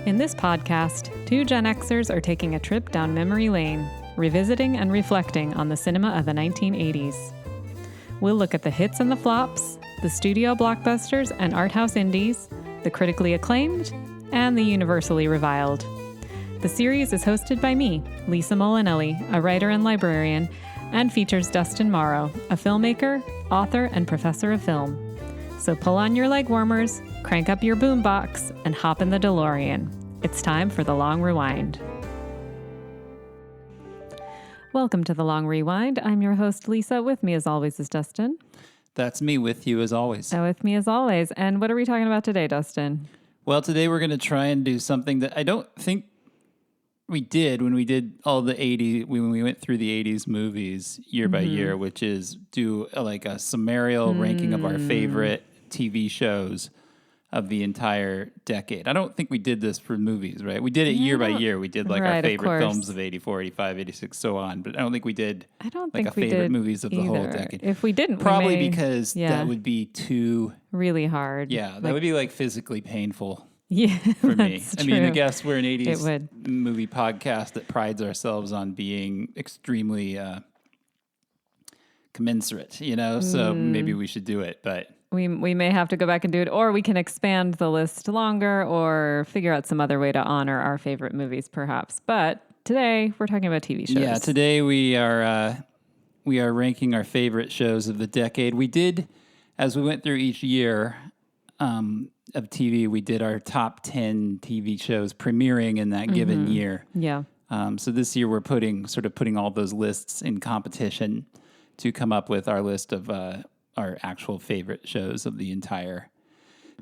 In this podcast, two Gen Xers are taking a trip down memory lane, revisiting and reflecting on the cinema of the 1980s. We'll look at the hits and the flops, the studio blockbusters and art house indies, the critically acclaimed, and the universally reviled. The series is hosted by me, Lisa Molinelli, a writer and librarian, and features Dustin Morrow, a filmmaker, author, and professor of film. So pull on your legwarmers, crank up your boombox, and hop in the DeLorean. It's time for the Long Rewind. Welcome to the Long Rewind. I'm your host, Lisa. With me, as always, is Dustin. That's me, with you as always. With me, as always. And what are we talking about today, Dustin? Well, today we're going to try and do something that I don't think we did when we did all the 80s, when we went through the 80s movies year by year, which is do like a summarial ranking of our favorite TV shows of the entire decade. I don't think we did this for movies, right? We did it year by year. We did like our favorite films of 84, 85, 86, so on. But I don't think we did favorite movies of the whole decade. If we didn't, probably because that would be too... really hard. Yeah, that would be like physically painful. Yeah, for me. True. I mean, I guess we're an 80s movie podcast that prides ourselves on being extremely commensurate, you know? So maybe we should do it, but... We may have to go back and do it, or we can expand the list longer or figure out some other way to honor our favorite movies, perhaps. But today, we're talking about TV shows. Yeah, today we are ranking our favorite shows of the decade. We did, as we went through each year of TV, we did our top 10 TV shows premiering in that given year. Yeah. So this year we're putting all those lists in competition to come up with our list of our actual favorite shows of the entire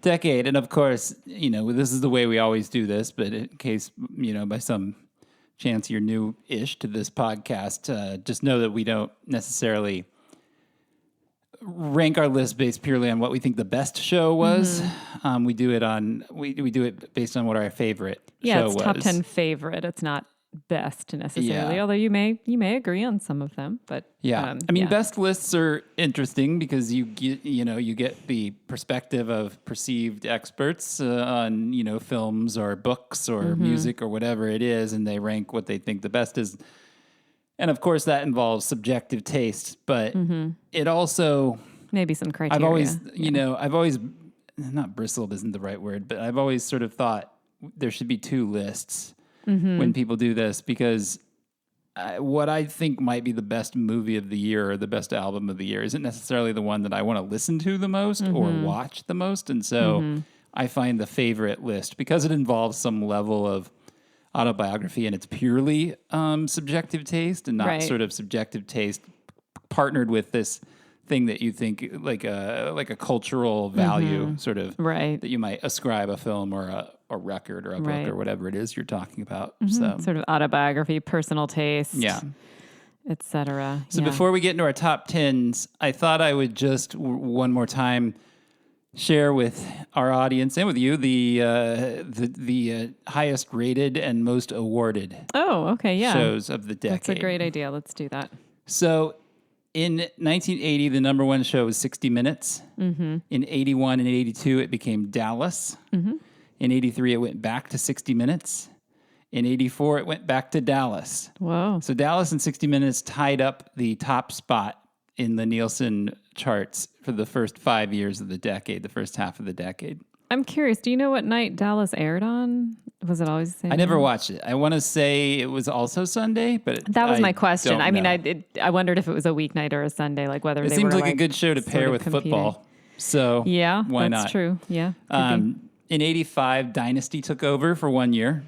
decade. And of course, you know, this is the way we always do this, but in case, you know, by some chance you're new-ish to this podcast, just know that we don't necessarily rank our list based purely on what we think the best show was. We do it based on what our favorite show was. Yeah, it's top 10 favorite. It's not best necessarily, although you may agree on some of them, but best lists are interesting because you get the perspective of perceived experts on, you know, films or books or music or whatever it is, and they rank what they think the best is. And of course that involves subjective taste, but it also maybe some criteria. I've always not bristled isn't the right word, but I've always sort of thought there should be two lists when people do this, because what I think might be the best movie of the year or the best album of the year isn't necessarily the one that I want to listen to the most or watch the most. And so I find the favorite list, because it involves some level of autobiography and it's purely subjective taste and not sort of subjective taste partnered with this thing that you think like a cultural value sort of that you might ascribe a film or a record or a book or whatever it is you're talking about. So sort of autobiography, personal taste, etc. So before we get into our top 10s, I thought I would just one more time share with our audience and with you the highest rated and most awarded shows of the decade. That's a great idea. Let's do that. So in 1980, the number one show was 60 Minutes. In 81 and 82, it became Dallas. In 83, it went back to 60 Minutes. In 84, it went back to Dallas. Whoa. So Dallas and 60 Minutes tied up the top spot in the Nielsen charts for the first 5 years of the decade, the first half of the decade. I'm curious, do you know what night Dallas aired on? Was it always the same? I never watched it. I want to say it was also Sunday, but that was my question. I mean, I wondered if it was a weeknight or a Sunday, like whether it they seems were like a good show to pair with football. So why not? That's true. Yeah. In 85, Dynasty took over for 1 year.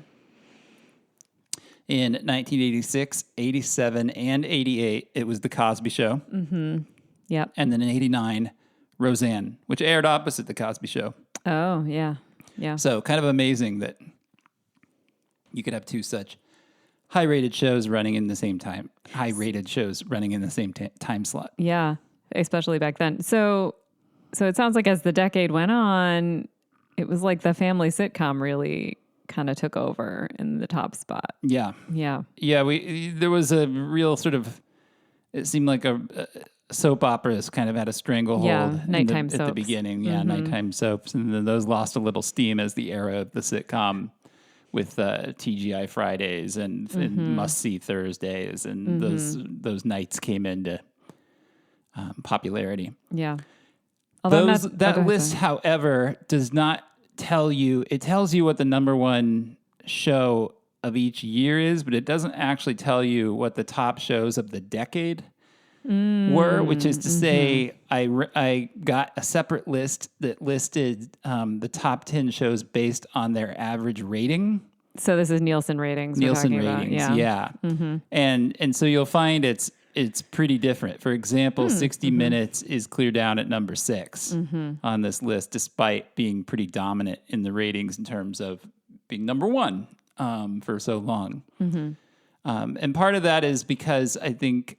In 1986, 87, and 88, it was The Cosby Show. Yep. And then in 89, Roseanne, which aired opposite The Cosby Show. Oh, yeah. Yeah. So kind of amazing that you could have two such high-rated shows running in the same time. High-rated shows running in the same time slot. Yeah, especially back then. So it sounds like as the decade went on, it was like the family sitcom really kind of took over in the top spot. Yeah. Yeah. Yeah, there was a real sort of, it seemed like a soap operas kind of had a stranglehold nighttime soaps at the beginning. Yeah, nighttime soaps. And then those lost a little steam as the era of the sitcom with TGI Fridays and must see Thursdays, and those nights came into popularity. Yeah. That list, however, does not tell you. It tells you what the number one show of each year is, but it doesn't actually tell you what the top shows of the decade were, which is to say, I got a separate list that listed the top 10 shows based on their average rating. So this is Nielsen ratings. Nielsen ratings, yeah. And so you'll find it's pretty different. For example, 60 Minutes is clear down at number 6 on this list, despite being pretty dominant in the ratings in terms of being number one for so long. And part of that is because I think,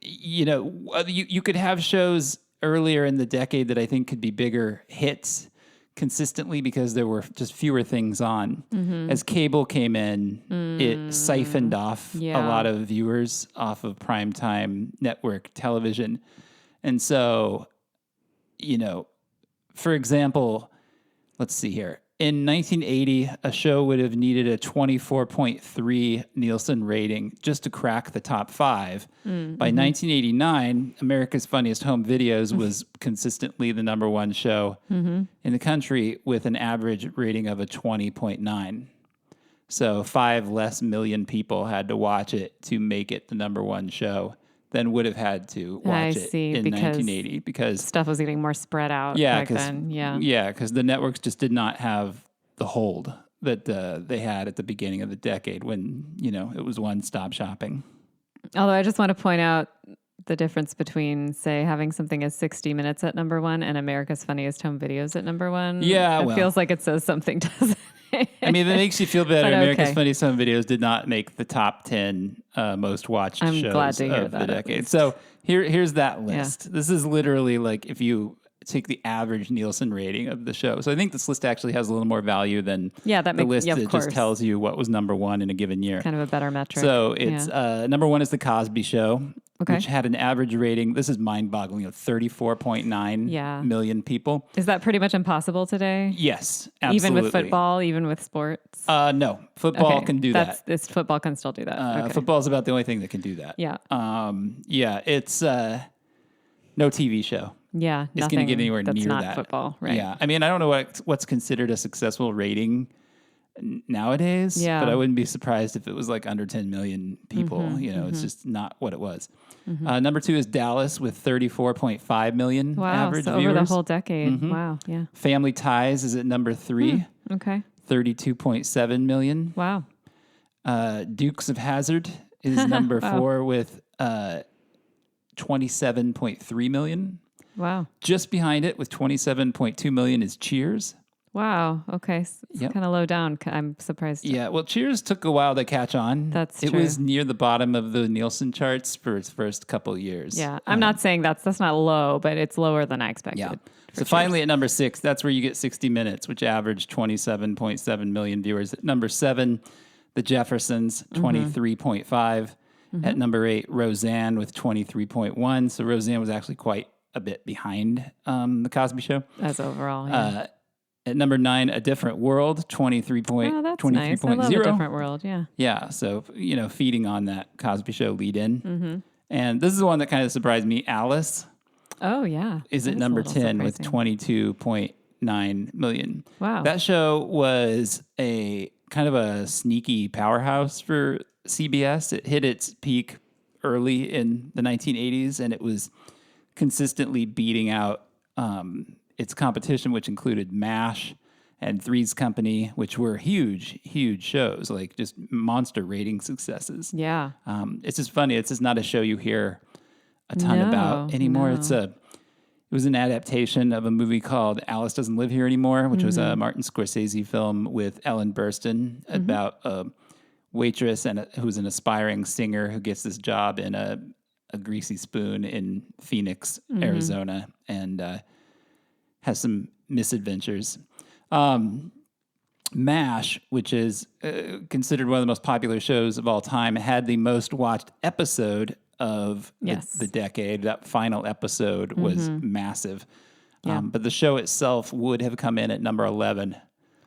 you could have shows earlier in the decade that I think could be bigger hits consistently because there were just fewer things on. As cable came in, it siphoned off a lot of viewers off of primetime network television. And so, for example, let's see here. In 1980, a show would have needed a 24.3 Nielsen rating just to crack the top 5. By 1989, America's Funniest Home Videos was consistently the number one show in the country with an average rating of a 20.9. So 5 less million people had to watch it to make it the number one show than would have had to watch it in 1980 because stuff was getting more spread out back then. Yeah, because the networks just did not have the hold that they had at the beginning of the decade when, it was one-stop shopping. Although I just want to point out the difference between, say, having something as 60 Minutes at number 1 and America's Funniest Home Videos at number 1. Yeah, it feels like it says something, doesn't it? I mean, if it makes you feel better, America's Funniest Home Videos did not make the top 10 most watched shows of the decade. So here's that list. This is literally like if you take the average Nielsen rating of the show. So I think this list actually has a little more value than the list that just tells you what was number one in a given year. Kind of a better metric. So it's number one is The Cosby Show, which had an average rating. This is mind-boggling of 34.9 million people. Is that pretty much impossible today? Yes, absolutely. Even with football, even with sports? No, football can do that. Football can still do that. Football is about the only thing that can do that. Yeah. It's no TV show. Yeah, it's going to get anywhere near not that. Football, right? Yeah, I mean, I don't know what's considered a successful rating nowadays. Yeah. But I wouldn't be surprised if it was like under 10 million people. It's just not what it was. Number 2 is Dallas with 34.5 million average viewers. Over the whole decade. Wow, yeah. Family Ties is at number 3. Okay. 32.7 million. Wow. Dukes of Hazzard is number 4 with 27.3 million. Wow. Just behind it with 27.2 million is Cheers. Wow. Okay. It's kind of low down. I'm surprised. Yeah. Well, Cheers took a while to catch on. That's true. It was near the bottom of the Nielsen charts for its first couple of years. Yeah. I'm not saying that's not low, but it's lower than I expected. Yeah. So finally at number 6, that's where you get 60 Minutes, which averaged 27.7 million viewers. At number 7, The Jeffersons, 23.5. At number 8, Roseanne with 23.1. So Roseanne was actually quite a bit behind The Cosby Show. As overall, yeah. At number 9, A Different World, 23.0. That's nice. I love A Different World, yeah. Yeah, so, feeding on that Cosby Show lead-in. And this is the one that kind of surprised me. Alice. Oh, yeah. Is at number 10 with 22.9 million. Wow. That show was a kind of a sneaky powerhouse for CBS. It hit its peak early in the 1980s, and it was consistently beating out its competition, which included MASH and Three's Company, which were huge, huge shows, like just monster rating successes. Yeah. It's just funny. It's just not a show you hear a ton about anymore. No. It was an adaptation of a movie called Alice Doesn't Live Here Anymore, which was a Martin Scorsese film with Ellen Burstyn about a waitress who's an aspiring singer who gets this job in a greasy spoon in Phoenix, Arizona, and has some misadventures. MASH, which is considered one of the most popular shows of all time, had the most watched episode of the decade. That final episode was massive. Yeah. But the show itself would have come in at number 11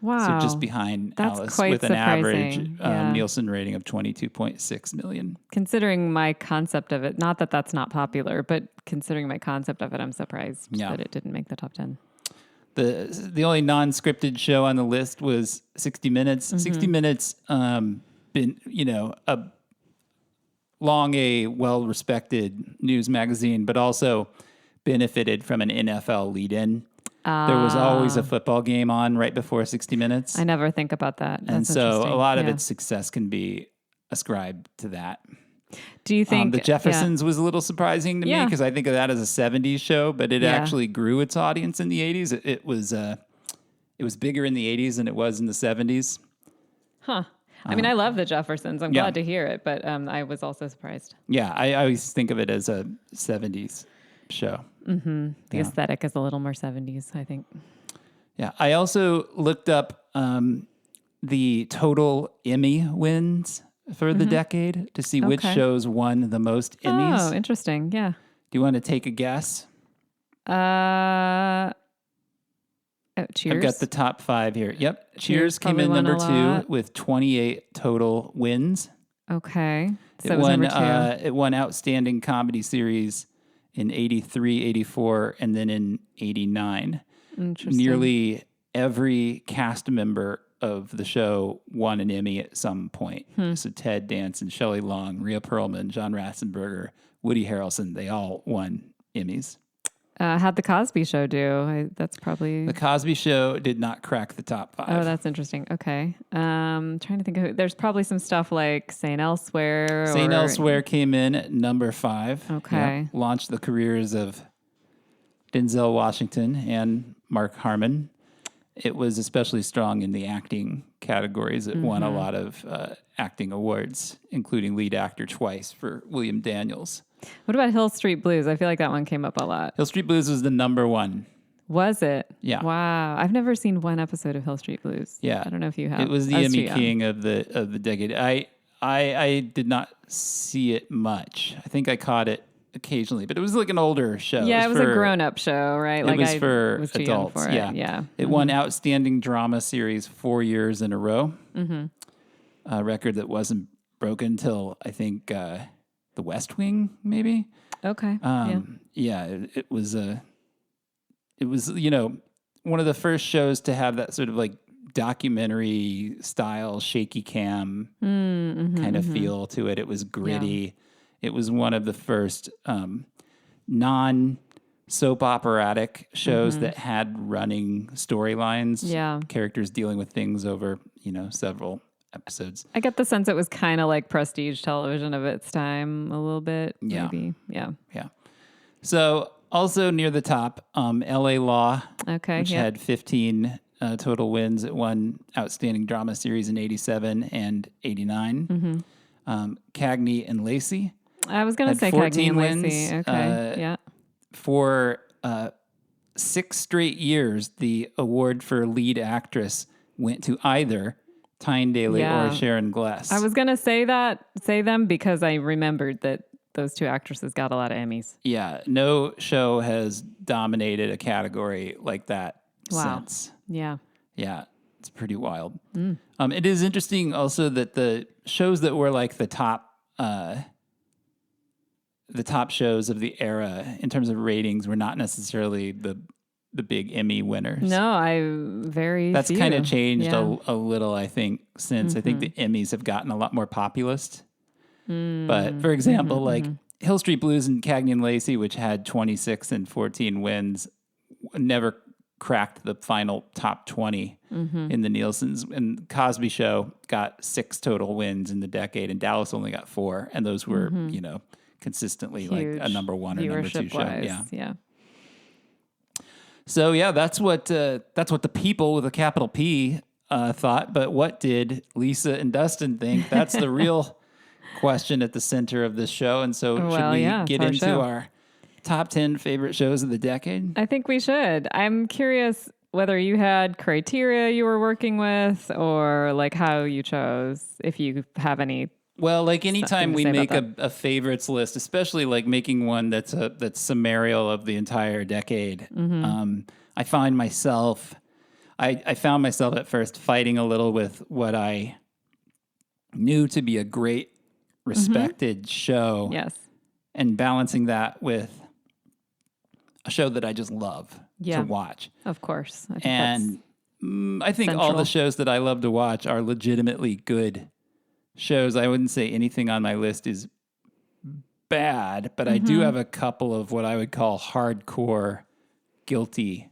Wow. So just behind That's Alice quite with an average surprising. Yeah. Nielsen rating of 22.6 million. Considering my concept of it, not that that's not popular, but considering my concept of it, I'm surprised that it didn't make the top 10. The only non-scripted show on the list was 60 Minutes. 60 Minutes been, a well-respected news magazine, but also benefited from an NFL lead-in. There was always a football game on right before 60 Minutes. I never think about that. That's and so interesting. a lot of its success can be ascribed to that. Do you think The Jeffersons was a little surprising to me because I think of that as a 70s show, but it actually grew its audience in the 80s. It was bigger in the 80s than it was in the 70s. Huh. I mean, I love the Jeffersons. I'm glad to hear it, but I was also surprised. Yeah, I always think of it as a 70s show. The aesthetic is a little more 70s, I think. Yeah, I also looked up the total Emmy wins for the decade to see which shows won the most Emmys. Oh, interesting. Yeah. Do you want to take a guess? Cheers. I've got the top 5 here. Yep. Cheers came in number 2 with 28 total wins. Okay. So It was won, number 2. it won Outstanding Comedy Series in 83, 84, and then in 89. Interesting. Nearly every cast member of the show won an Emmy at some point. So Ted Danson, Shelley Long, Rhea Perlman, John Ratzenberger, Woody Harrelson, they all won Emmys. How'd The Cosby Show do? That's probably... The Cosby Show did not crack the top 5. Oh, that's interesting. Okay. Trying to think of... There's probably some stuff like St. Elsewhere. St. Elsewhere came in at number 5. Okay. Yep. Launched the careers of Denzel Washington and Mark Harmon. It was especially strong in the acting categories. It won a lot of acting awards, including lead actor twice for William Daniels. What about Hill Street Blues? I feel like that one came up a lot. Hill Street Blues was the number 1. Was it? Yeah. Wow. I've never seen one episode of Hill Street Blues. Yeah. I don't know if you have. It was the I Emmy too king of the decade. I did not see it much. I think I caught it occasionally, but it was like an older show. Yeah, it was a grown-up show, right? It was for I was too young adults. for it. Yeah. It won Outstanding Drama Series 4 years in a row. A record that wasn't broken until I think The West Wing, maybe. Okay. It was one of the first shows to have that sort of like documentary style shaky cam kind of feel to it. It was gritty. Yeah. It was one of the first non soap operatic shows that had running storylines. Yeah. Characters dealing with things over, several episodes. I get the sense it was kind of like prestige television of its time a little bit. Yeah. Maybe. Yeah. Yeah. So also near the top, LA Law, which had 15 total wins. It won Outstanding Drama Series in 87 and 89. Cagney and Lacey. I was going to say 14 Cagney and wins, Lacey. Okay. For 6 straight years, the award for lead actress went to either Tyne Daly or Sharon Gless. I was going to say them because I remembered that those two actresses got a lot of Emmys. Yeah, no show has dominated a category like that since. Yeah. Yeah, it's pretty wild. It is interesting also that the shows that were like the top shows of the era in terms of ratings were not necessarily the big Emmy winners. No, That's few. kind of changed Yeah. a little, I think, since I think the Emmys have gotten a lot more populist. But for example, like Hill Street Blues and Cagney and Lacey, which had 26 and 14 wins, never cracked the final top 20 in the Nielsen's. And Cosby Show got 6 total wins in the decade, and Dallas only got 4. And those were, consistently Huge like a number 1 or number 2 show. Viewership-wise, Yeah. So yeah, that's what the people with a capital P thought. But what did Lisa and Dustin think? That's the real question at the center of this show. And so should we get into our top 10 favorite shows of the decade? I think we should. I'm curious whether you had criteria you were working with or like how you chose, if you have any. Well, like anytime we make a favorites list, especially like making one that's summarial of the entire decade, I find myself I found myself at first fighting a little with what I knew to be a great, respected show. Yes. And balancing that with a show that I just love to watch. Of course. And I think all the shows that I love to watch are legitimately good shows. I wouldn't say anything on my list is bad, but I do have a couple of what I would call hardcore guilty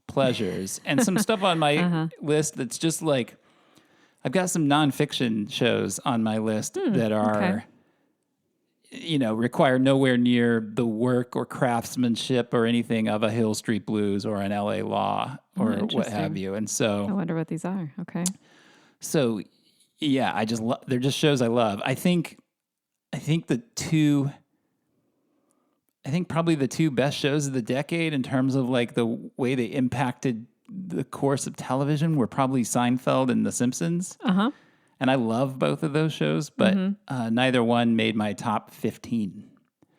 pleasures and some stuff on my list that's just like, I've got some nonfiction shows on my list that are, require nowhere near the work or craftsmanship or anything of a Hill Street Blues or an LA Law or what have you. And so I wonder what these are. Okay. So yeah, they're just shows I love. I think probably the two best shows of the decade in terms of like the way they impacted the course of television were probably Seinfeld and The Simpsons. And I love both of those shows, but neither one made my top 15.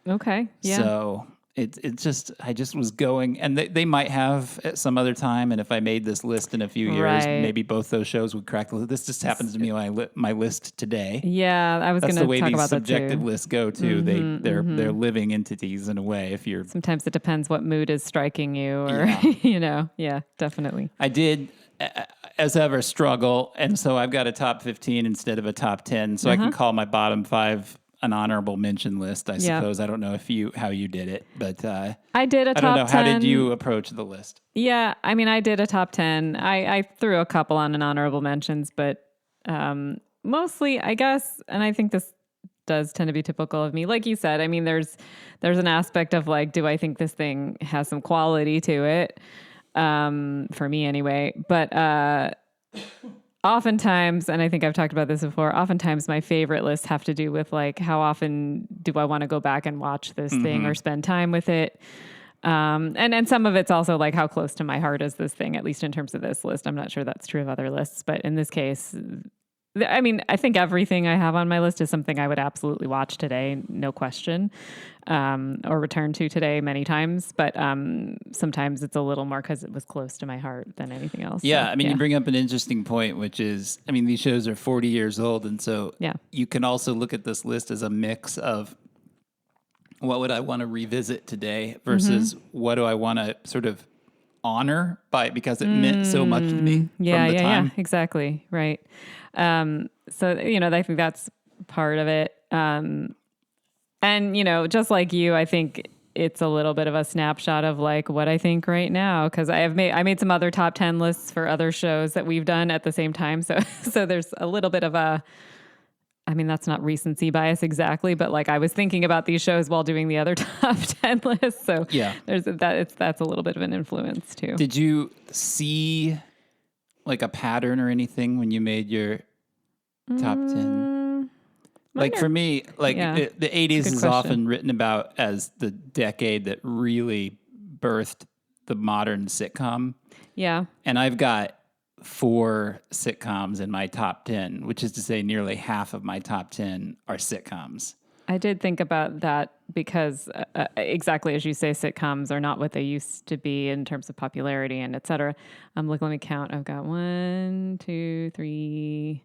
Okay. Yeah. So it's just, I just was going, and they might have at some other time. And if I made this list in a few years, maybe both those shows would crack the list. This just happens to me when my list today. Yeah, I was going to talk about that too. That's the way these subjective lists go too. They're living entities in a way. If you're sometimes it depends what mood is striking you, or yeah, definitely. I did, as ever, struggle, and so I've got a top 15 instead of a top 10, so I can call my bottom 5 an honorable mention list, I suppose. I don't know how you did it, but I did a top 10. I don't know. How did you approach the list? Yeah, I mean, I did a top 10. I threw a couple on an honorable mentions, but mostly, I guess, and I think this does tend to be typical of me. Like you said, I mean, there's an aspect of like, do I think this thing has some quality to it? For me anyway, but oftentimes, and I think I've talked about this before, oftentimes my favorite lists have to do with like, how often do I want to go back and watch this thing or spend time with it? And some of it's also like, how close to my heart is this thing, at least in terms of this list. I'm not sure that's true of other lists, but in this case, I mean, I think everything I have on my list is something I would absolutely watch today, no question, or return to today many times. But sometimes it's a little more because it was close to my heart than anything else. Yeah, so, I mean, you bring up an interesting point, which is, I mean, these shows are 40 years old. And so you can also look at this list as a mix of what would I want to revisit today versus what do I want to sort of honor because it meant so much to me from the time. Yeah, exactly. Right. So, I think that's part of it. And, just like you, I think it's a little bit of a snapshot of like what I think right now. Cause I made some other top 10 lists for other shows that we've done at the same time. So there's a little bit of that's not recency bias exactly, but like I was thinking about these shows while doing the other top 10 lists. So that's a little bit of an influence too. Did you see like a pattern or anything when you made your top 10? Like for me, like the 80s is often written about as the decade that really birthed the modern sitcom. Yeah. And I've got 4 sitcoms in my top 10, which is to say nearly half of my top 10 are sitcoms. I did think about that because exactly as you say, sitcoms are not what they used to be in terms of popularity and et cetera. Let me count. I've got 1, 2, 3.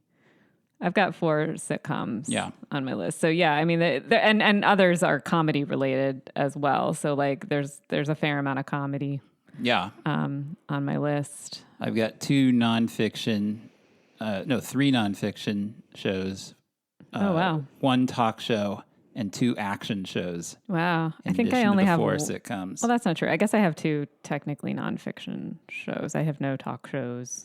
I've got 4 sitcoms on my list. So yeah, I mean, and others are comedy related as well. So like there's a fair amount of comedy. Yeah. On my list. I've got 3 nonfiction shows. Oh, wow. 1 talk show and 2 action shows. Wow. I think I only have 4 sitcoms. Well, that's not true. I guess I have 2 technically nonfiction shows. I have no talk shows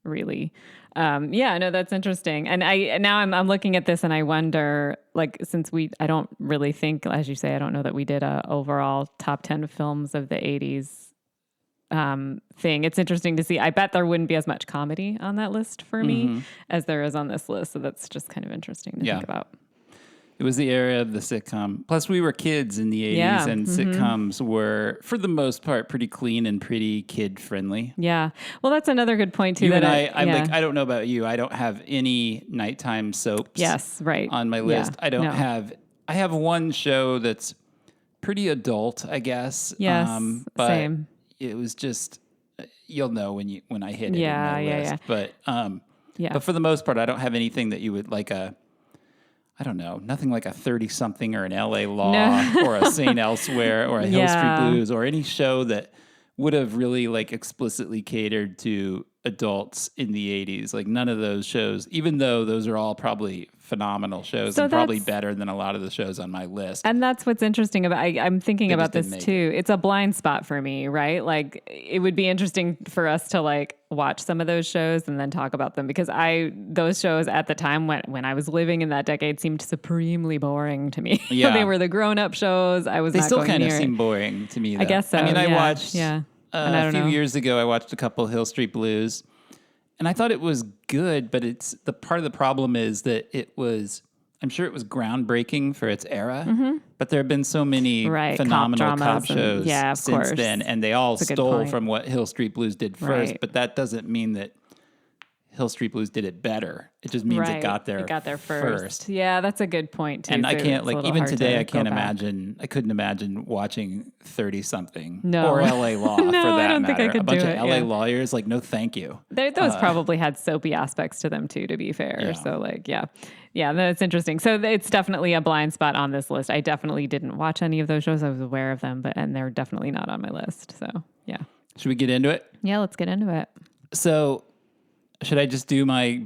really. That's interesting. And I'm looking at this and I wonder, like, since I don't really think, as you say, I don't know that we did a overall top 10 films of the 80s thing. It's interesting to see. I bet there wouldn't be as much comedy on that list for me as there is on this list. So that's just kind of interesting to think about. It was the era of the sitcom. Plus, we were kids in the 80s, and sitcoms were, for the most part, pretty clean and pretty kid-friendly. Yeah. Well, that's another good point, too. I don't know about you. I don't have any nighttime soaps on my list. I have one show that's pretty adult, I guess. Yes, but same. It was just, you'll know when I hit it Yeah, in my list. Yeah. But for the most part, I don't have anything that you would like I don't know, nothing like a 30-something or an LA Law or a St. Elsewhere or a Hill Street Blues or any show that would have really like explicitly catered to adults in the 80s. Like none of those shows, even though those are all probably phenomenal shows and probably better than a lot of the shows on my list. And that's what's interesting about, I'm thinking about this too. It's a blind spot for me, right? Like it would be interesting for us to like watch some of those shows and then talk about them because those shows at the time when I was living in that decade seemed supremely boring to me. Yeah. They were the grown-up shows. They still kind of seem boring to me though. I guess so. I mean, I watched a few years ago, I watched a couple Hill Street Blues, and I thought it was good, but it's the part of the problem is that I'm sure it was groundbreaking for its era, but there have been so many phenomenal cop shows since then, and they all stole from what Hill Street Blues did first, but that doesn't mean that Hill Street Blues did it better. It just means it got there first. Yeah, that's a good point too. And I can't, like, even today, I couldn't imagine watching 30-something or LA Law for that matter. I don't think I could a bunch do of it, LA lawyers, like, no thank you. Those probably had soapy aspects to them too, to be fair. Yeah. So like, yeah, that's interesting. So it's definitely a blind spot on this list. I definitely didn't watch any of those shows. I was aware of them, and they're definitely not on my list. So yeah. Should we get into it? Yeah, let's get into it. So should I just do my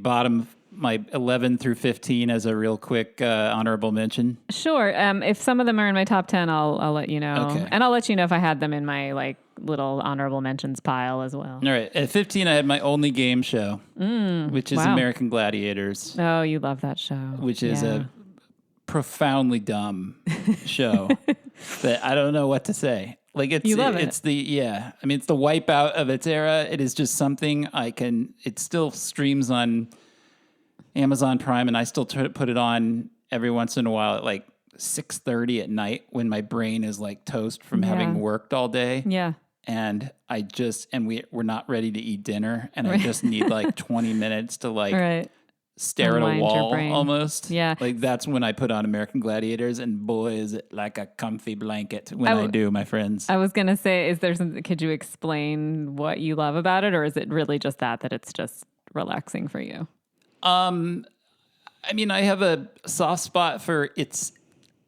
11 through 15 as a real quick honorable mention? Sure. If some of them are in my top 10, I'll let you know. Okay. And I'll let you know if I had them in my like little honorable mentions pile as well. All right. At 15, I had my only game show, which is American Gladiators. Oh, you love that show. Which is a profoundly dumb show that I don't know what to say. Like it's it's the I mean it's the wipeout of its era. It is just something it still streams on Amazon Prime, and I still put it on every once in a while at like 6:30 at night when my brain is like toast from having worked all day. Yeah. And we're not ready to eat dinner, and I just need like 20 minutes to like stare at a wall almost. Yeah. Like that's when I put on American Gladiators, and boy, is it like a comfy blanket when I do, my friends. I was going to say, is there something, could you explain what you love about it, or is it really just that it's just relaxing for you? I mean, I have a soft spot for its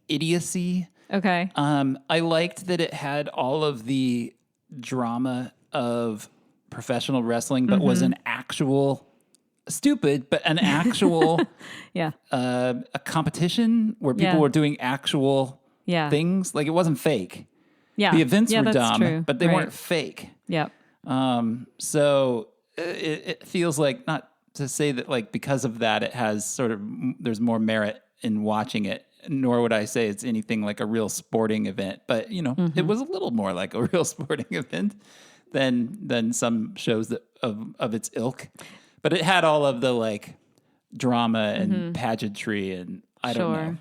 idiocy. Okay. I liked that it had all of the drama of professional wrestling, but was an actual stupid, but an actual a competition where people were doing actual things. Like it wasn't fake. Yeah. The events were dumb, but they weren't fake. Yep. So it feels like, not to say that like because of that it has sort of there's more merit in watching it, nor would I say it's anything like a real sporting event, but you know, it was a little more like a real sporting event than some shows that of its ilk. But it had all of the like drama and pageantry and I don't know.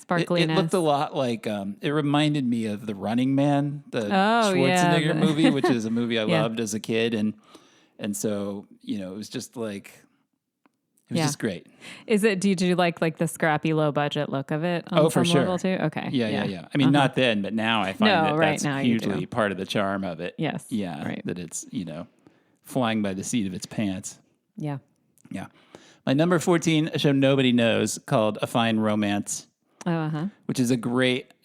Sparkliness. It looked a lot like, it reminded me of The Running Man, the Schwarzenegger movie, which is a movie I loved as a kid. And so, you know, it was just like, it was just great. Did you like the scrappy low budget look of it on some level too? Okay. Yeah. I mean, not then, but now I find that's now hugely part of the charm of it. Yes. Yeah. Right. That it's, you know, flying by the seat of its pants. Yeah. Yeah. My number 14, a show nobody knows called A Fine Romance. Which is it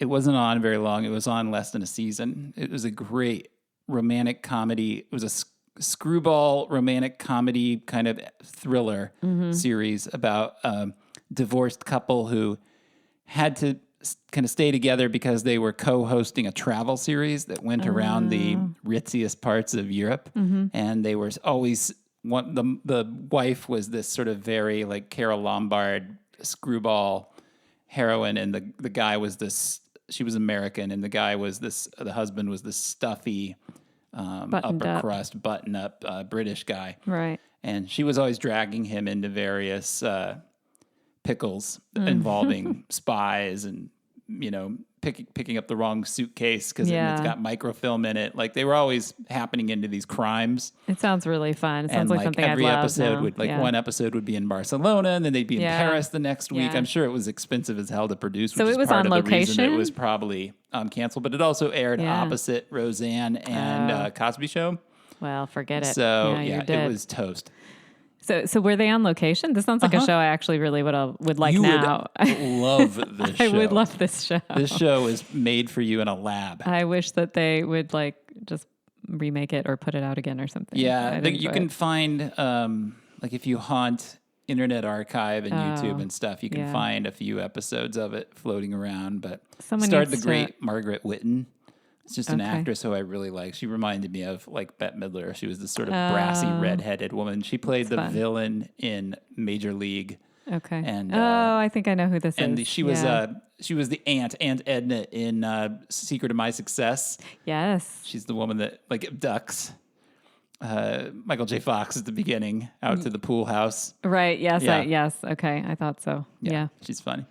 wasn't on very long. It was on less than a season. It was a great romantic comedy. It was a screwball romantic comedy kind of thriller series about a divorced couple who had to kind of stay together because they were co-hosting a travel series that went around the ritziest parts of Europe. And they were always, the wife was this sort of very like Carol Lombard screwball heroine, and the guy was she was American, and the husband was this stuffy, upper crust, button up British guy. Right. And she was always dragging him into various pickles involving spies and, you know, picking up the wrong suitcase because it's got microfilm in it. Like they were always happening into these crimes. It sounds really fun. It sounds like something every I'd love episode now. one episode would be in Barcelona, and then they'd be in Paris the next week. I'm sure it was expensive as hell to produce. So which it was is part on of the reason location? it was probably canceled, but it also aired opposite Roseanne and Cosby Show. Well, forget it. So you're yeah, dead. it was toast. So were they on location? This sounds like a show I actually really would like You now. would love this show. I would love this show. This show is made for you in a lab. I wish that they would like just remake it or put it out again or something. Yeah, you can find like if you haunt Internet Archive and YouTube and stuff, you can find a few episodes of it floating around. But starred the great Margaret Whitten. It's just an actress who I really like. She reminded me of like Bette Midler. She was this sort of brassy, redheaded woman. She played the villain in Major League. Okay. And I think I know who this is. And she was the Aunt Edna in Secret of My Success. Yes. She's the woman that like abducts Michael J. Fox at the beginning out to the pool house. Right. Yes. Yeah. Yes. Okay. I thought so. Yeah. She's funny.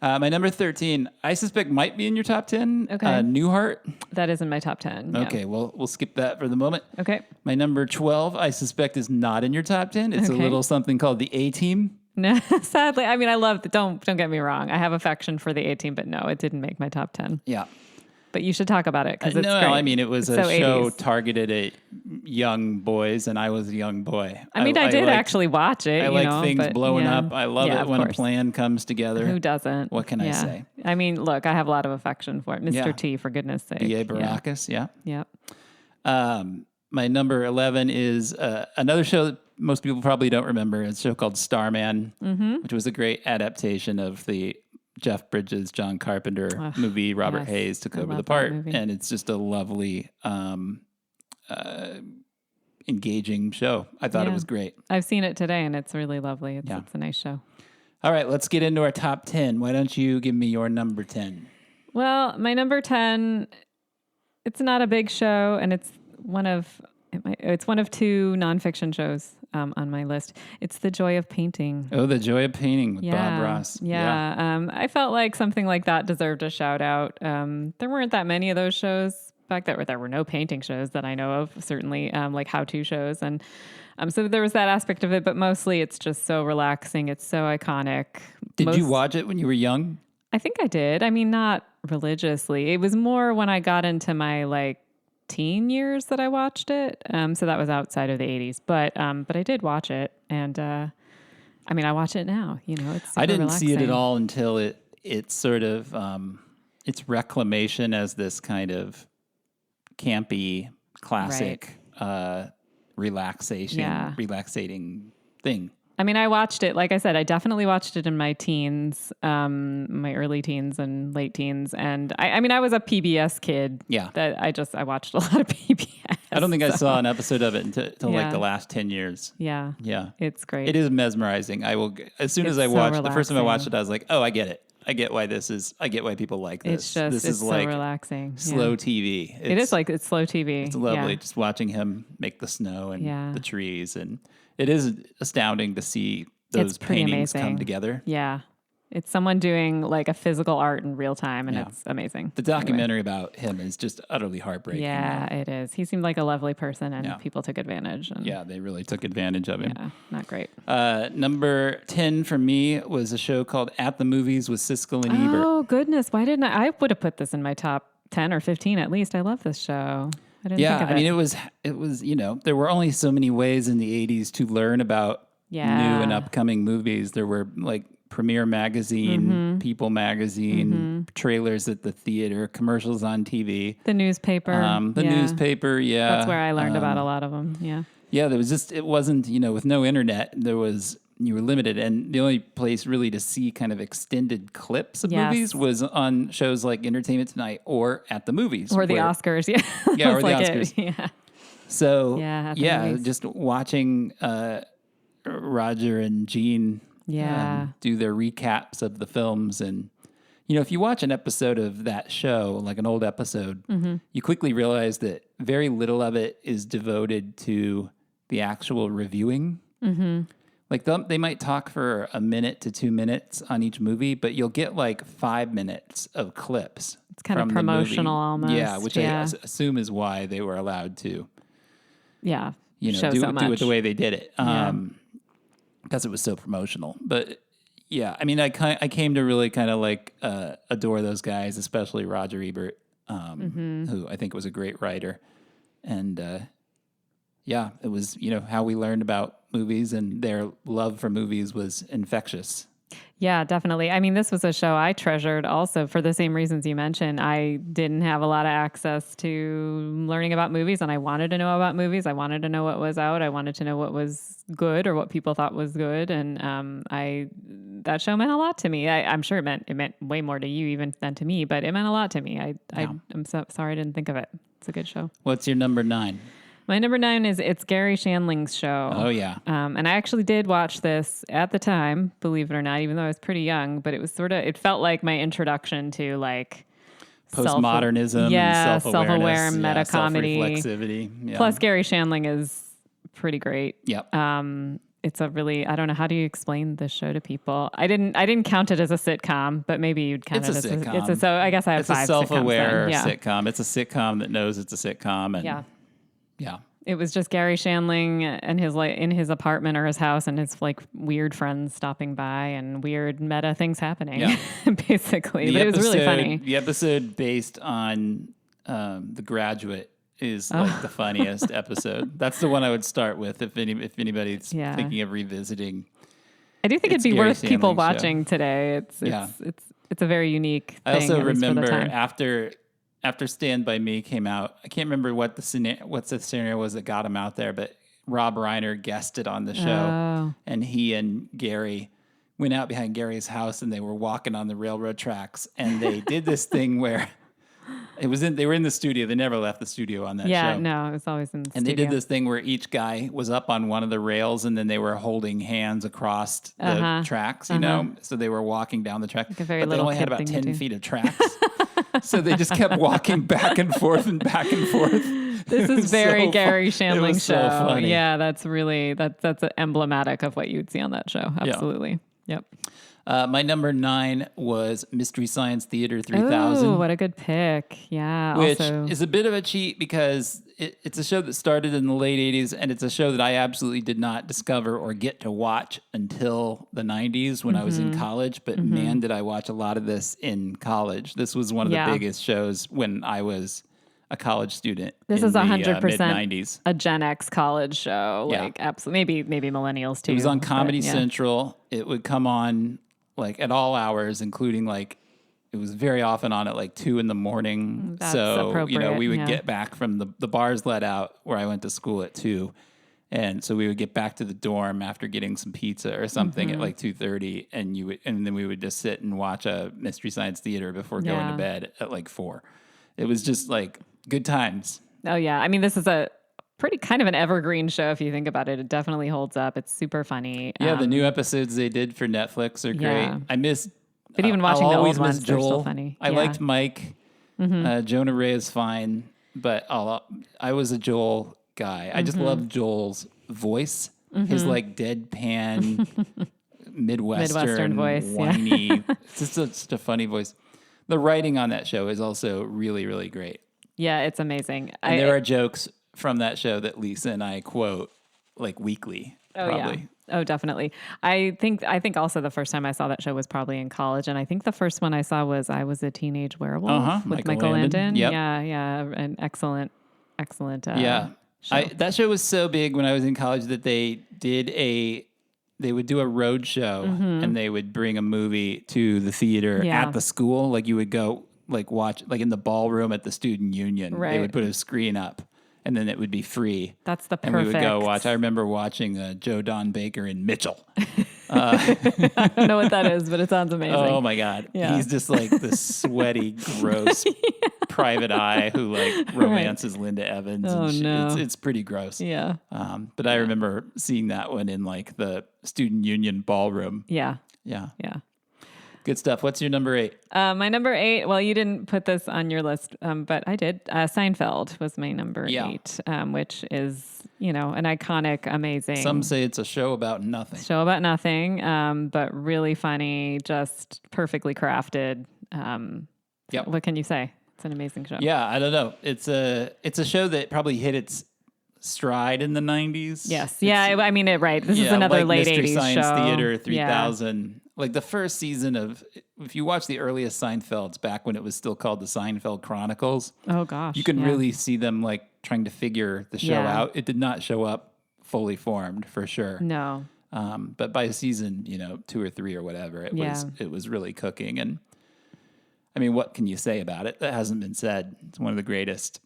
My number 13, I suspect might be in your top 10. Okay. Newhart. That is in my top 10. Yeah. Okay, well, we'll skip that for the moment. Okay. My number 12, I suspect, is not in your top 10. It's a little something called the A-Team. No, sadly, I mean, I love it. Don't get me wrong. I have affection for the A-Team, but no, it didn't make my top 10. Yeah. But you should talk about it because it's great. I mean, it was a show 80s. Targeted at young boys, and I was a young boy. I mean, I did actually watch it. I like things blowing up. I love it when a plan comes together. Who doesn't? What can I say? I mean, look, I have a lot of affection for it. Mr. T, for goodness sake. B.A. Baracus, Yep. My number 11 is another show that most people probably don't remember. It's a show called Starman, which was a great adaptation of the Jeff Bridges, John Carpenter movie. Robert Hayes took over the part, and it's just a lovely, engaging show. I thought it was great. I've seen it today, and it's really lovely. It's a nice show. All right, let's get into our top 10. Why don't you give me your number 10? Well, my number 10, it's not a big show, and it's one of two nonfiction shows on my list. It's The Joy of Painting. Oh, The Joy of Painting with Bob Ross. Yeah. I felt like something like that deserved a shout out. There weren't that many of those shows. In fact, there were no painting shows that I know of, certainly like how-to shows. And so there was that aspect of it, but mostly it's just so relaxing. It's so iconic. Did you watch it when you were young? I think I did. I mean, not religiously. It was more when I got into my like teen years that I watched it. So that was outside of the 80s, but I did watch it, and I mean, I watch it now. You know, it's super I didn't relaxing. see it at all until it's sort of its reclamation as this kind of campy classic relaxating thing. I mean, I watched it, like I said, I definitely watched it in my teens, my early teens and late teens. And I mean, I was a PBS kid. Yeah. That I watched a lot of PBS. I don't think I saw an episode of it until like the last 10 years. Yeah. Yeah. It's great. It is mesmerizing. As soon as I watched it, the first time I watched it, I was like, oh, I get it. I get why people like this. It's is so like relaxing. Slow TV. It's slow TV. It's lovely just watching him make the snow and the trees, and it is astounding to see those paintings come together. Yeah. It's someone doing like a physical art in real time, and it's amazing. The documentary about him is just utterly heartbreaking. Yeah, it is. He seemed like a lovely person, and people took advantage. And they really took advantage of him. Yeah, not great. Number 10 for me was a show called At the Movies with Siskel and Ebert. Oh, goodness. Why didn't I would have put this in my top 10 or 15 at least. I love this show. I didn't think of it. I mean, it was, there were only so many ways in the 80s to learn about new and upcoming movies. There were like Premiere Magazine, People Magazine, trailers at the theater, commercials on TV. The newspaper. Newspaper, That's where I learned about a lot of them, Yeah, it wasn't, with no internet, you were limited. And the only place really to see kind of extended clips of movies was on shows like Entertainment Tonight or At the Movies. Or the Oscars, Yeah, or the Oscars. So, just watching Roger and Gene do their recaps of the films. And, if you watch an episode of that show, like an old episode, you quickly realize that very little of it is devoted to the actual reviewing. Like they might talk for a minute to 2 minutes on each movie, but you'll get like 5 minutes of clips. It's kind of promotional almost. Yeah, which I assume is why they were allowed to. Yeah. Do it the way they did it. Because it was so promotional. But yeah, I mean, I came to really kind of like adore those guys, especially Roger Ebert, who I think was a great writer. And yeah, it was, how we learned about movies, and their love for movies was infectious. Yeah, definitely. I mean, this was a show I treasured also for the same reasons you mentioned. I didn't have a lot of access to learning about movies, and I wanted to know about movies. I wanted to know what was out. I wanted to know what was good or what people thought was good. And that show meant a lot to me. I'm sure it meant way more to you even than to me, but it meant a lot to me. I'm so sorry I didn't think of it. It's a good show. What's your number 9? My number 9 is It's Gary Shandling's show. Oh, yeah. And I actually did watch this at the time, believe it or not, even though I was pretty young, but it was it felt like my introduction to like postmodernism and self-aware meta comedy. Self-reflexivity. Yeah. Plus Gary Shandling is pretty great. Yep. It's a really, I don't know, how do you explain this show to people? I didn't count it as a sitcom, but maybe you'd count it as a sitcom. So I guess I have 5 sitcoms. It's a self-aware sitcom. It's a sitcom that knows it's a sitcom. And yeah. It was just Gary Shandling and his in his apartment or his house, and his like weird friends stopping by and weird meta things happening, basically. But it was really funny. The episode based on The Graduate is like the funniest episode. That's the one I would start with if anybody's thinking of revisiting. I do think it'd be Gary Shandling people show. watching today. It's a very unique thing. I also remember after Stand By Me came out, I can't remember what the scenario was that got him out there, but Rob Reiner guested on the show, and he and Gary went out behind Gary's house, and they were walking on the railroad tracks, and they did this thing where they were in the studio. They never left the studio on that show. Yeah, no, it was always in the studio. And they did this thing where each guy was up on one of the rails, and then they were holding hands across the tracks, so they were walking down the track. Like a very but they little only had kid about thing 10 feet of tracks. So they just kept walking back and forth and back and forth. This is very Gary Shandling show. So funny. Yeah, that's really that's emblematic of what you'd see on that show. Absolutely. Yep. My number 9 was Mystery Science Theater 3000. Oh, what a good pick. Yeah. Which also is a bit of a cheat because it's a show that started in the late 80s, and it's a show that I absolutely did not discover or get to watch until the 90s when I was in college. But man, did I watch a lot of this in college. This was one of the biggest shows when I was a college student. This is 100% mid-90s. a Gen X college show. Like absolutely, maybe millennials too. It was on Comedy Central. It would come on like at all hours, including like it was very often on at like 2 a.m. That's so appropriate, we would get back from the bars let out where I went to school at 2, and so we would get back to the dorm after getting some pizza or something at like 2:30, and then we would just sit and watch a Mystery Science Theater before going to bed at like 4. It was just like good times. Oh yeah, I mean this is a pretty kind of an evergreen show if you think about it. It definitely holds up. It's super funny. Yeah, the new episodes they did for Netflix are great. I miss. But even watching the old ones, Joel. they're still funny. I liked Mike. Jonah Ray is fine, but I was a Joel guy. I just loved Joel's voice. His like deadpan Midwestern voice, whiny. It's just such a funny voice. The writing on that show is also really, really great. Yeah, it's amazing. And there are jokes from that show that Lisa and I quote like weekly. Probably. Oh, definitely. I think also the first time I saw that show was probably in college, and I think the first one I saw was I Was a Teenage Werewolf with Michael Landon. Yep. Yeah, an excellent. Show. That show was so big when I was in college that they would do a road show and they would bring a movie to the theater at the school. Like you would go like watch like in the ballroom at the student union. Right. They would put a screen up. And then it would be free. That's the perfect. And we would go watch. I remember watching Joe Don Baker in Mitchell. I don't know what that is, but it sounds amazing. Oh my God. Yeah. He's just like the sweaty, gross private eye who like romances Linda Evans. Oh and no. It's pretty gross. Yeah. But I remember seeing that one in like the student union ballroom. Yeah. Yeah. Yeah. Good stuff. What's your number 8? My number 8, well, you didn't put this on your list, but I did. Seinfeld was my number 8, which is, an iconic, amazing. Some say it's a show about nothing. But really funny, just perfectly crafted. What can you say? It's an amazing show. Yeah, I don't know. It's a show that probably hit its stride in the 90s. Yes. Yeah, I mean, right. This is another like late Mystery 80s Science show. Theater 3000. like the first season of, if you watch the earliest Seinfelds back when it was still called the Seinfeld Chronicles, Oh gosh. you can really see them like trying to figure the show Yeah. out. It did not show up fully formed for sure. No. But by season, 2 or 3 or whatever, it was really cooking. And I mean, what can you say about it? That hasn't been said. It's one of the greatest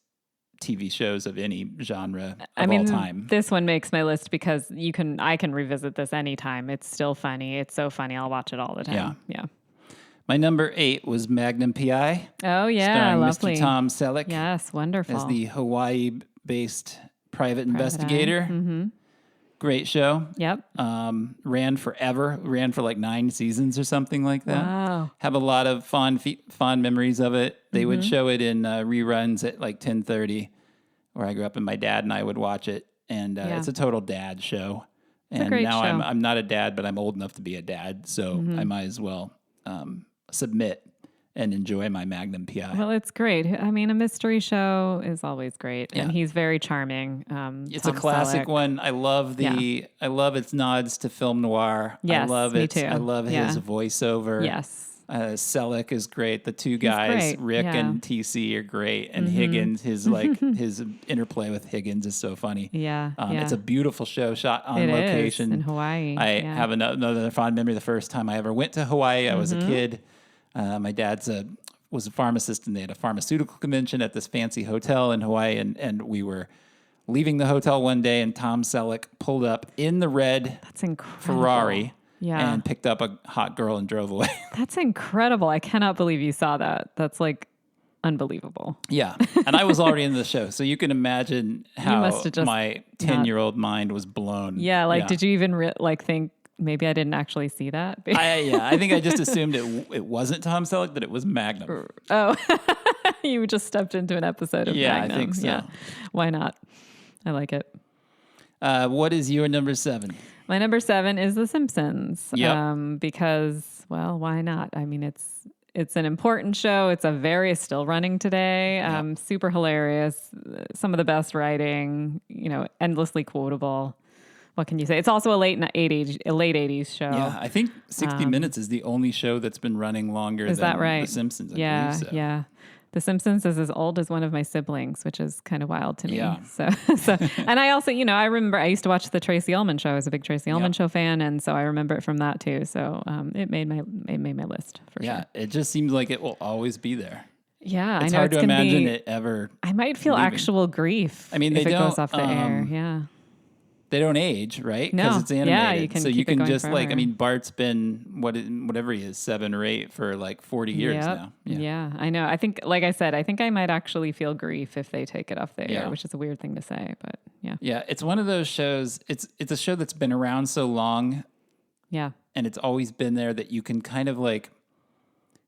TV shows of any genre of all time. This one makes my list because I can revisit this anytime. It's still funny. It's so funny. I'll watch it all the time. Yeah. My number 8 was Magnum P.I. Oh yeah, starring lovely. Mr. Tom Selleck. Yes, wonderful. As the Hawaii-based private investigator. Mm-hmm. Great show. Yep. Ran forever. Ran for like 9 seasons or something like that. Wow. Have a lot of fond memories of it. They would show it in reruns at like 10:30, where I grew up, and my dad and I would watch it. And it's a total dad show. It's a great now show. I'm not a dad, but I'm old enough to be a dad, so I might as well submit and enjoy my Magnum PI. Well, it's great. I mean, a mystery show is always great, and he's very charming. It's Tom a classic Selleck. one. I love I love its nods to film noir. Yes, I love me it. too. I love his voiceover. Yes. Selleck is great. The two guys, great, Rick yeah. and TC, are great, and Higgins, his interplay with Higgins is so funny. Yeah. It's a beautiful show shot on It is, location in Hawaii. I Yeah. have another fond memory. The first time I ever went to Hawaii, I was a kid. My dad's was a pharmacist, and they had a pharmaceutical convention at this fancy hotel in Hawaii, and we were leaving the hotel one day, and Tom Selleck pulled up in the red That's incredible. Ferrari. Yeah. And picked up a hot girl and drove away. That's incredible. I cannot believe you saw that. That's like unbelievable. Yeah. And I was already in the show. So you can imagine how must have just my 10-year-old mind was blown. Yeah. Did you even think maybe I didn't actually see that? I think I just assumed it wasn't Tom Selleck, that it was Magnum. Oh, you just stepped into an episode of Magnum. I think so. Yeah. Why not? I like it. What is your number 7? My number 7 is The Simpsons. Yep. Because, well, why not? I mean, it's an important show. It's still running today. Super hilarious. Some of the best writing, endlessly quotable. What can you say? It's also a late 80s show. Yeah, I think 60 Minutes is the only show that's been running longer Is than that right? The Simpsons. I Yeah, believe so. yeah. The Simpsons is as old as one of my siblings, which is kind of wild to me. Yeah. So, and I also, I remember I used to watch the Tracy Ullman show. I was a big Tracy Ullman show fan, and so I remember it from that too. So it made my list for sure. Yeah, it just seems like it will always be there. Yeah, It's I know hard it's to gonna imagine be, it ever. I might feel leaving. actual grief. I mean, if they it goes don't, off the air. Yeah. They don't age, right? No. Because it's animated. Yeah, you can so keep you it can going just forever. Bart's been whatever he is, 7 or 8 for like 40 years Yep. now. Yeah, I know. I think, like I said, I think I might actually feel grief if they take it off the Yeah. air, which is a weird thing to say, but yeah. Yeah, it's one of those shows. It's a show that's been around so long, Yeah. and it's always been there that you can kind of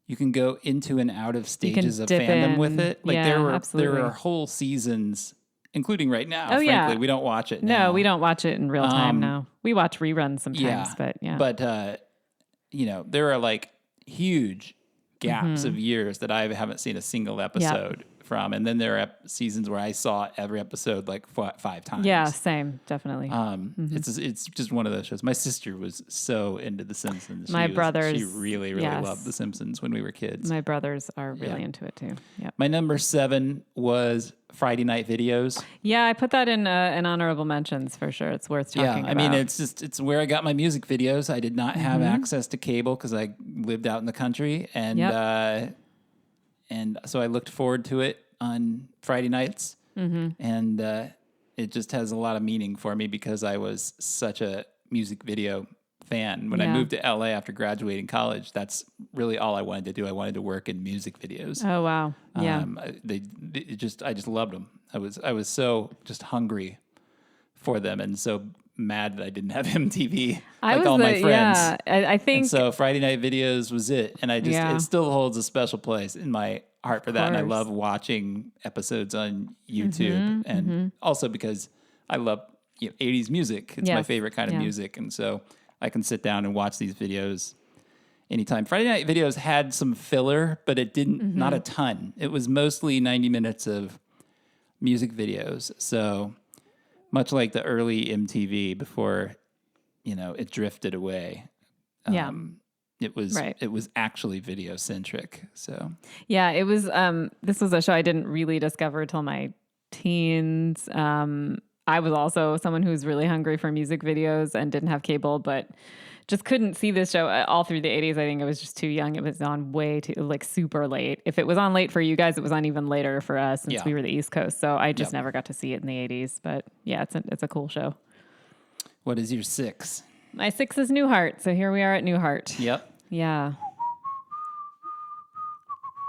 you can go into and out of stages of dip fandom in. with it. Like Yeah, there absolutely. are whole seasons, including right now. Oh, Frankly, yeah. we don't watch it now. No, we don't watch it in real time now. We watch reruns sometimes, but yeah. But there are huge gaps of years that I haven't seen a single episode from, and then there are seasons where I saw every episode 5 times. Yeah, same, definitely. It's just one of those shows. My sister was so into The Simpsons. My brothers, she really yes. loved The Simpsons when we were kids. My brothers are really into it too. Yeah. My number 7 was Friday Night Videos. Yeah, I put that in honorable mentions for sure. It's worth talking about. I mean, it's where I got my music videos. I did not have access to cable because I lived out in the country, and and so I looked forward to it on Friday nights, and it just has a lot of meaning for me because I was such a music video fan. When I moved to LA after graduating college, that's really all I wanted to do. I wanted to work in music videos. Oh wow. Yeah. I just loved them. I was so just hungry for them, and so mad that I didn't have MTV all my friends. Yeah, I think And so Friday Night Videos was it, and it still holds a special place in my heart for that. And I love watching episodes on YouTube, and also because I love 80s music. It's my favorite kind of music, and so I can sit down and watch these videos anytime. Friday Night Videos had some filler, but it didn't, not a ton. It was mostly 90 minutes of music videos. So much like the early MTV before, it drifted away. it was Right. it was actually video centric. So Yeah, it was. This was a show I didn't really discover till my teens. I was also someone who was really hungry for music videos and didn't have cable, but just couldn't see this show all through the 80s. I think I was just too young. It was on way too, like, super late. If it was on late for you guys, it was on even later for us since we were the East Coast. So I just never got to see it in the 80s. But yeah, it's a cool show. what is your 6? My 6 is Newhart. So here we are at Newhart. Yep. Yeah.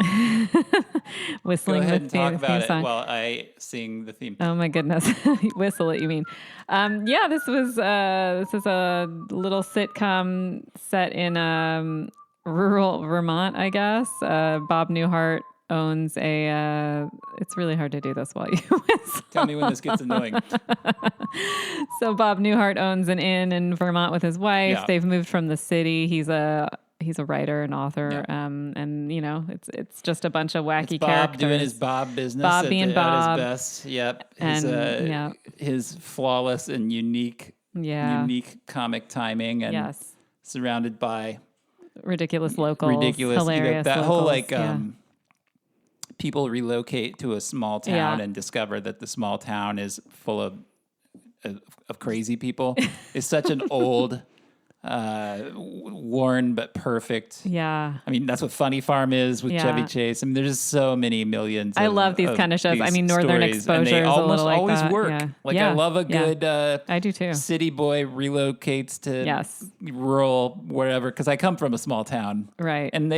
Go Whistling ahead and with talk the about theme song. it while I sing the theme. Oh my goodness. Whistle it, you mean. Yeah, this is a little sitcom set in rural Vermont, I guess. Bob Newhart owns it's really hard to do this while you whistle. Tell me when this gets annoying. So Bob Newhart owns an inn in Vermont with his wife. Yeah. They've moved from the city. He's a writer and author. Yeah. And it's just a bunch of wacky It's Bob characters. doing his Bob business Bob at being Bob. his best. Yep. And, His flawless and unique comic timing and surrounded by ridiculous locals, ridiculous, hilarious that locals, whole like people relocate to a small town Yeah. and discover that the small town is full of crazy people is such an old worn but perfect. Yeah. I mean, that's what Funny Farm is with Yeah. Chevy Chase. I mean, there's just so many millions. I love these kind of shows. I mean, Northern Exposure and they is a almost little like always that. work. Yeah. Like Yeah. I love a good I do too. city boy relocates to rural wherever, because I come from a small town, Right. and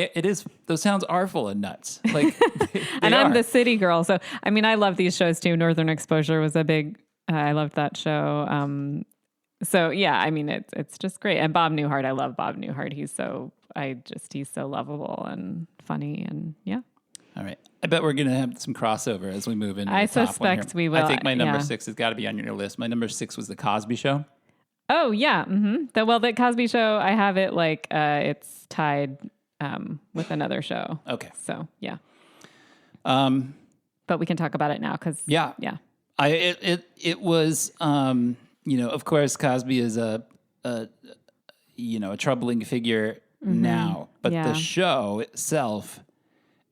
those towns are full of nuts. Like, and I'm the city girl, so I mean, I love these shows too. Northern Exposure was a big. I loved that show. So yeah, I mean, it's just great. And Bob Newhart, I love Bob Newhart. He's so lovable and funny, and yeah. All right. I bet we're going to have some crossover as we move into I the top one suspect here. we will. I think my number yeah. 6 has got to be on your list. My number 6 was The Cosby Show. Oh yeah. Mm-hmm. The Cosby Show, I have it like it's tied with another show. Okay. So yeah. But we can talk about it now because yeah. It was of course Cosby is a troubling figure now, but the show itself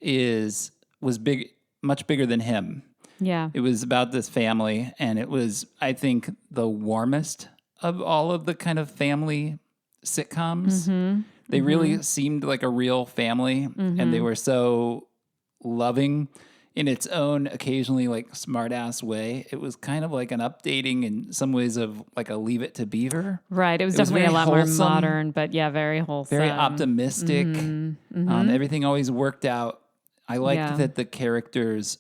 was big, much bigger than him. Yeah. It was about this family, and it was, I think, the warmest of all of the kind of family sitcoms. They really seemed like a real family, and they were so loving in its own occasionally like smart ass way. It was kind of like an updating in some ways of like a Leave It to Beaver. Right. It was definitely a lot wholesome, more modern, but yeah, very wholesome. very optimistic. Everything always worked out. I liked that the characters.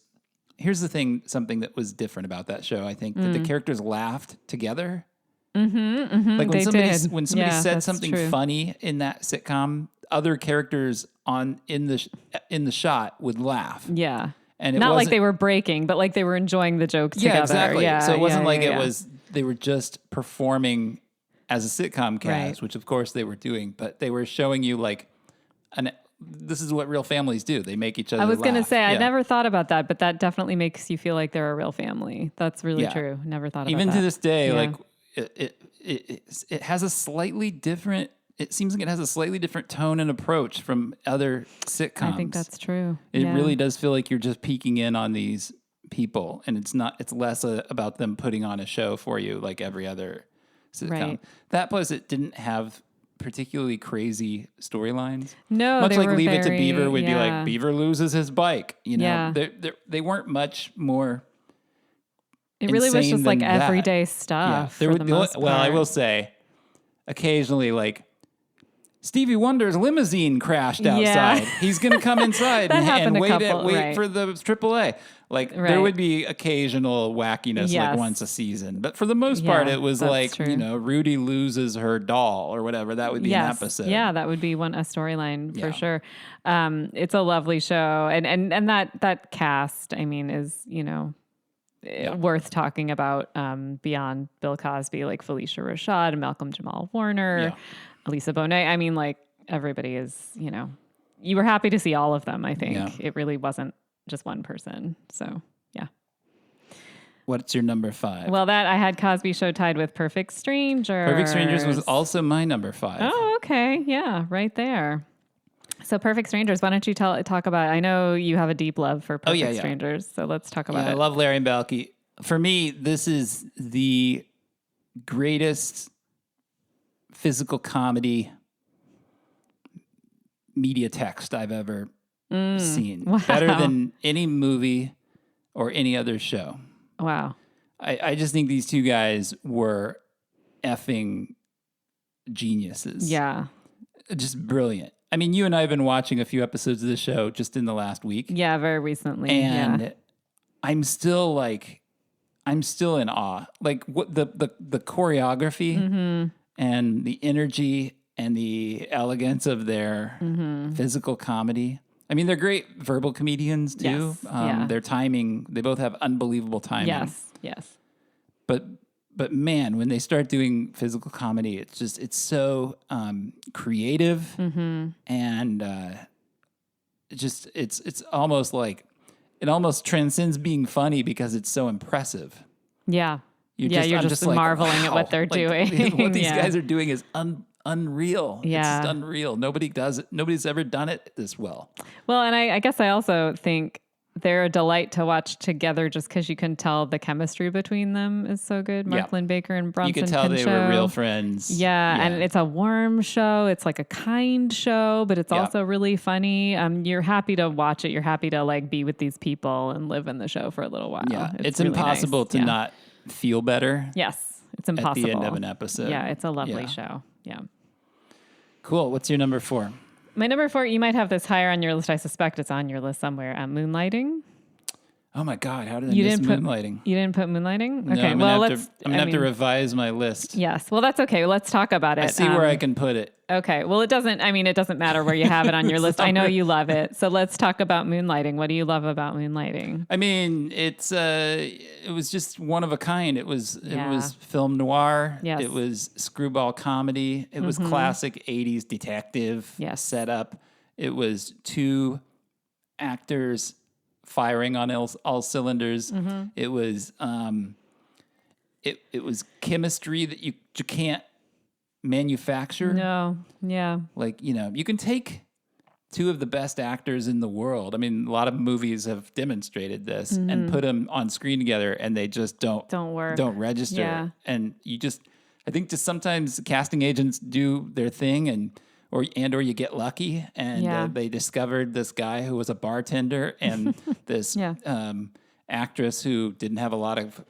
Here's the thing: something that was different about that show, I think, that the characters laughed together. Like when They somebody did. when somebody Yeah, said that's something true. funny in that sitcom, other characters in the shot would laugh. Yeah. And it not like wasn't- they were breaking, but like they were enjoying the joke together. Yeah, exactly. Yeah, so it wasn't like yeah. it was they were just performing as a sitcom cast, Right. which of course they were doing, but they were showing you like this is what real families do. They make each other I was going to laugh. say, I Yeah. never thought about that, but that definitely makes you feel like they're a real family. That's really Yeah. true. Never thought about Even that. to this day, Yeah. like it has a slightly different. It seems like it has a slightly different tone and approach from other sitcoms. I think that's true. It Yeah. really does feel like you're just peeking in on these people, and it's less about them putting on a show for you like every other sitcom. Right. That plus it didn't have particularly crazy storylines. No, Much they like were Leave It to very- Beaver would be yeah. like Beaver loses his bike. Yeah. They weren't much more. It really was insane just like than that. everyday stuff. There for were- the most well, I part. will say, occasionally, like Stevie Wonder's limousine crashed outside. Yeah. He's going to come inside That and happened a wait couple, right. for the AAA. Like there Right. would be occasional wackiness, Yes. like once a season, but for the most Yeah, part, it was that's like true. Rudy loses her doll or whatever. That would be an episode. Yeah, that would be a storyline for Yeah. sure. It's a lovely show, and that cast, I mean, is worth talking about. Beyond Bill Cosby, like Felicia Rashad and Malcolm Jamal Warner, Lisa Bonet. I mean, like everybody is. You were happy to see all of them. I think Yeah. it really wasn't just one person. So yeah. What's your number 5? Well, that I had Cosby Show tied with Perfect Strangers. Perfect Strangers was also my number 5. Oh, okay. Yeah, right there. So Perfect Strangers, why don't you talk about it? I know you have a deep love for Perfect Strangers, so let's talk about it. I love Larry and Balky. For me, this is the greatest physical comedy media text I've ever seen. Wow. Better than any movie or any other show. Wow. I just think these two guys were effing geniuses. Yeah. Just brilliant. I mean, you and I have been watching a few episodes of the show just in the last week. Yeah, very recently. And I'm still in awe. Like what the choreography and the energy and the elegance of their physical comedy. I mean, they're great verbal comedians too. Yes. Their timing, they both have unbelievable timing. Yes. But man, when they start doing physical comedy, it's so creative and it's almost like it almost transcends being funny because it's so impressive. Yeah. I'm just marveling at what they're doing. What these guys are doing is unreal. Yeah. It's just unreal. Nobody does it. Nobody's ever done it this well. Well, and I guess I also think they're a delight to watch together just because you can tell the chemistry between them is so good. Mark Lynn Baker and Bronson You could tell Pinchot. they were real friends. Yeah, and it's a warm show. It's like a kind show, but it's also really funny. You're happy to watch it. You're happy to like be with these people and live in the show for a little while. Yeah, it's really impossible nice. to not feel better. Yes, it's impossible. At the end of an episode. Yeah, it's a lovely show. Yeah. Cool. What's your number 4? My number 4, you might have this higher on your list. I suspect it's on your list somewhere. Moonlighting. Oh my God! How did I miss Moonlighting? You didn't put Moonlighting? Okay, I'm gonna have to revise my list. Yes, well, that's okay. Let's talk about it. I see where I can put it. Okay, well, it doesn't matter where you have it on your list. I know you love it. So let's talk about Moonlighting. What do you love about Moonlighting? I mean, it was just one of a kind. It was film noir. Yes. It was screwball comedy. It was classic 80s detective setup. It was 2 actors firing on all cylinders. It was it was chemistry that you can't manufacture. No, yeah. Like, you can take 2 of the best actors in the world. I mean, a lot of movies have demonstrated this and put them on screen together and they just don't work. Don't register. Yeah. And I think just sometimes casting agents do their thing or you get lucky and they discovered this guy who was a bartender and this actress who didn't have a lot of,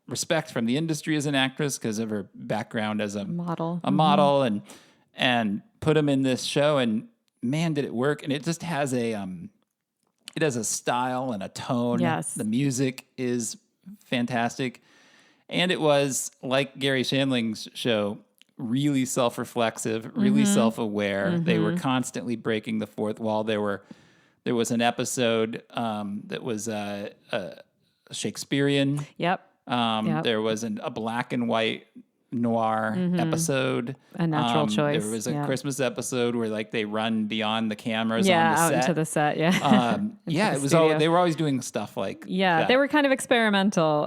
respect from the industry as an actress because of her background as a model and put him in this show and man, did it work. And it just has it has a style and a tone. Yes. The music is fantastic. And it was like Gary Shandling's show, really self-reflexive, really self-aware. They were constantly breaking the fourth wall. There was an episode that was Shakespearean. Yep. There was a black and white noir episode. A natural choice. There was a Christmas episode where like they run beyond the cameras on the out set. into the set. Yeah. It was they were always doing stuff like that. They were kind of experimental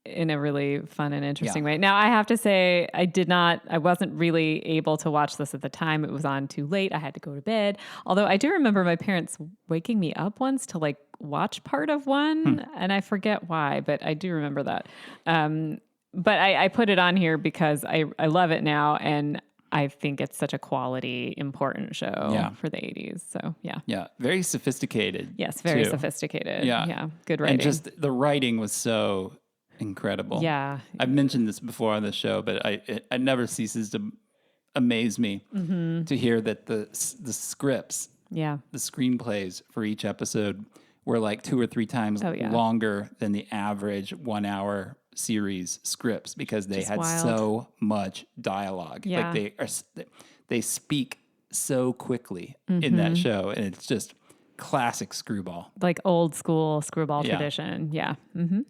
in a really fun and interesting way. Now, I have to say, I wasn't really able to watch this at the time. It was on too late. I had to go to bed. Although I do remember my parents waking me up once to like watch part of one, and I forget why, but I do remember that. But I put it on here because I love it now, and I think it's such a quality, important show for the 80s. So, yeah. Yeah, very sophisticated. Yes, very sophisticated. Yeah, good writing. And just the writing was so incredible. Yeah. I've mentioned this before on the show, but it never ceases to amaze me to hear that the scripts, the screenplays for each episode were like 2 or 3 times longer than the average 1-hour series scripts because they had so much dialogue. Yeah. Like they speak so quickly in that show, and it's just classic screwball. Like old school screwball tradition. Yeah. Mm-hmm.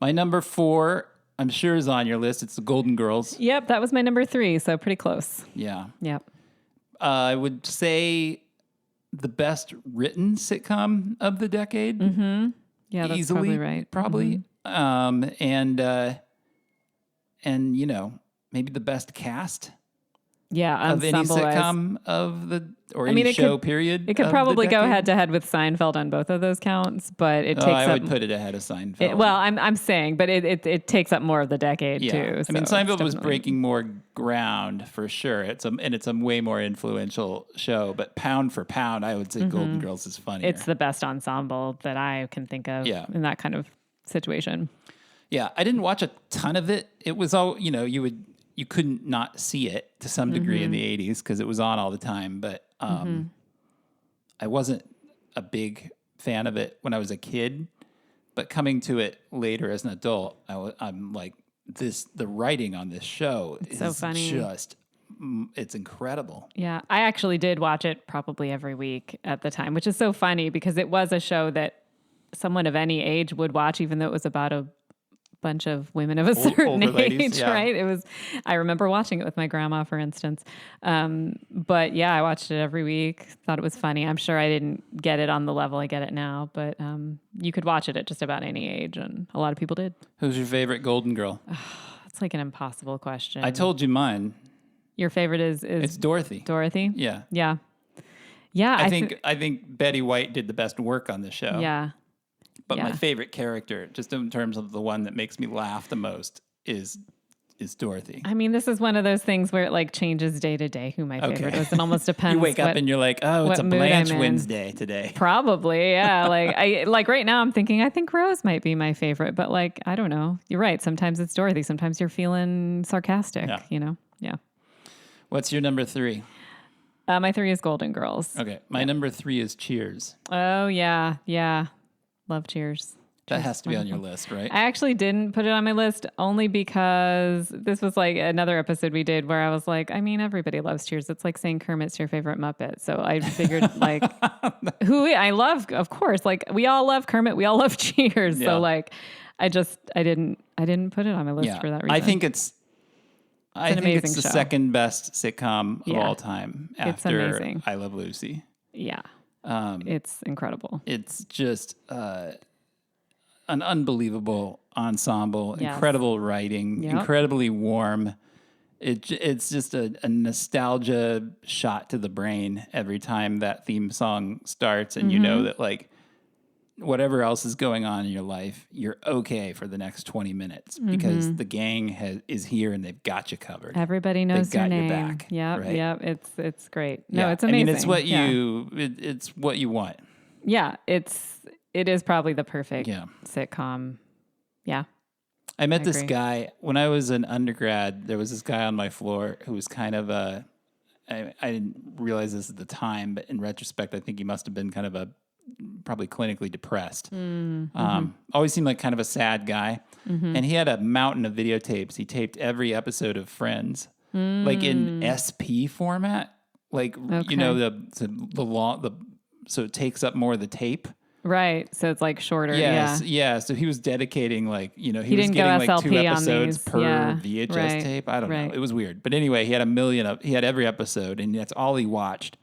My number 4, I'm sure is on your list. It's The Golden Girls. Yep, that was my number 3, so pretty close. Yeah. Yep. I would say the best written sitcom of the decade. Yeah, that's easily, probably right. probably. And you know, maybe the best cast Yeah, of any ensemble-wise. sitcom of the any show period. It could of probably the go decade. head to head with Seinfeld on both of those counts, but it takes I up. would put it ahead of Seinfeld. Well, I'm saying, but it takes up more of the decade too. I mean, so Seinfeld it's was definitely- breaking more ground for sure. It's a way more influential show. But pound for pound, I would say Golden Girls is funnier. It's the best ensemble that I can think of in that kind of situation. Yeah, I didn't watch a ton of it. It was all you couldn't not see it to some degree in the 80s because it was on all the time. But I wasn't a big fan of it when I was a kid. But coming to it later as an adult, I'm like, the writing on this show is so funny. It's incredible. Yeah, I actually did watch it probably every week at the time, which is so funny because it was a show that someone of any age would watch, even though it was about a bunch of women of a certain older ladies, age, yeah. right? I remember watching it with my grandma, for instance. But yeah, I watched it every week, thought it was funny. I'm sure I didn't get it on the level I get it now, but you could watch it at just about any age, and a lot of people did. Who's your favorite Golden Girl? It's like an impossible question. I told you mine. Your favorite is It's Dorothy. Dorothy? Yeah. Yeah. Yeah. I think Betty White did the best work on the show. Yeah. But Yeah. my favorite character, just in terms of the one that makes me laugh the most, is Dorothy. I mean, this is one of those things where it like changes day to day who my favorite is. It almost depends. You wake up and you're like, oh, it's a what mood Blanche I'm in. Wednesday today. Probably, yeah. Like right now I'm thinking I think Rose might be my favorite, but like I don't know. You're right. Sometimes it's Dorothy. Sometimes you're feeling sarcastic, Yeah. What's your number 3? My 3 is Golden Girls. Okay. My number 3 is Cheers. Oh, yeah. Yeah. Love Cheers. That has to be on your list, right? I actually didn't put it on my list only because this was like another episode we did where I was like, I mean, everybody loves Cheers. It's like saying Kermit's your favorite Muppet. So I figured like I love, of course, like we all love Kermit. We all love Cheers. Yeah. So like, I didn't put it on my list for that reason. I think it's the show. second best sitcom of all time It's after amazing. I Love Lucy. Yeah. It's incredible. It's just an unbelievable ensemble, Yes. incredible writing, Yep. incredibly warm. It's just a nostalgia shot to the brain every time that theme song starts, and you know that like whatever else is going on in your life, you're okay for the next 20 minutes because the gang is here and they've got you covered. Everybody knows They've your got your name. back, Yep. right? Yep. It's great. No, it's I amazing. mean, it's what Yeah. it's what you want. Yeah, it is probably the perfect Yeah. sitcom. Yeah. I met this agree. guy when I was an undergrad. There was this guy on my floor who was kind of I didn't realize this at the time, but in retrospect, I think he must have been kind of probably clinically depressed. Always seemed like kind of a sad guy. And he had a mountain of videotapes. He taped every episode of Friends, like in SP format. Like, you know, so it takes up more of the tape. Right. So it's like shorter. Yes, Yeah. yeah. So he was dedicating like, he was didn't go getting like 2 SLP on episodes these. per Yeah, VHS right, tape. I don't know. right. It was weird. But anyway, he had he had every episode and that's all he watched.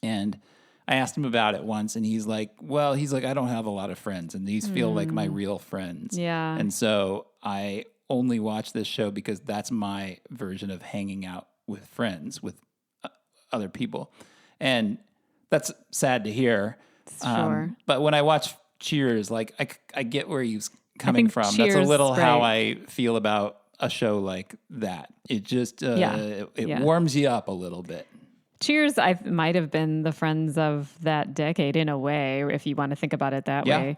And I asked him about it once and he's like, I don't have a lot of friends and these feel like my real friends. Yeah. And so I only watch this show because that's my version of hanging out with friends, with other people. And that's sad to hear. Sure. But when I watch Cheers, like I get where he's coming think from. That's Cheers, a little how right. I feel about a show like that. It just it warms you up a little bit. Cheers, might have been the Friends of that decade in a way, if you want to think about it that Yeah. way.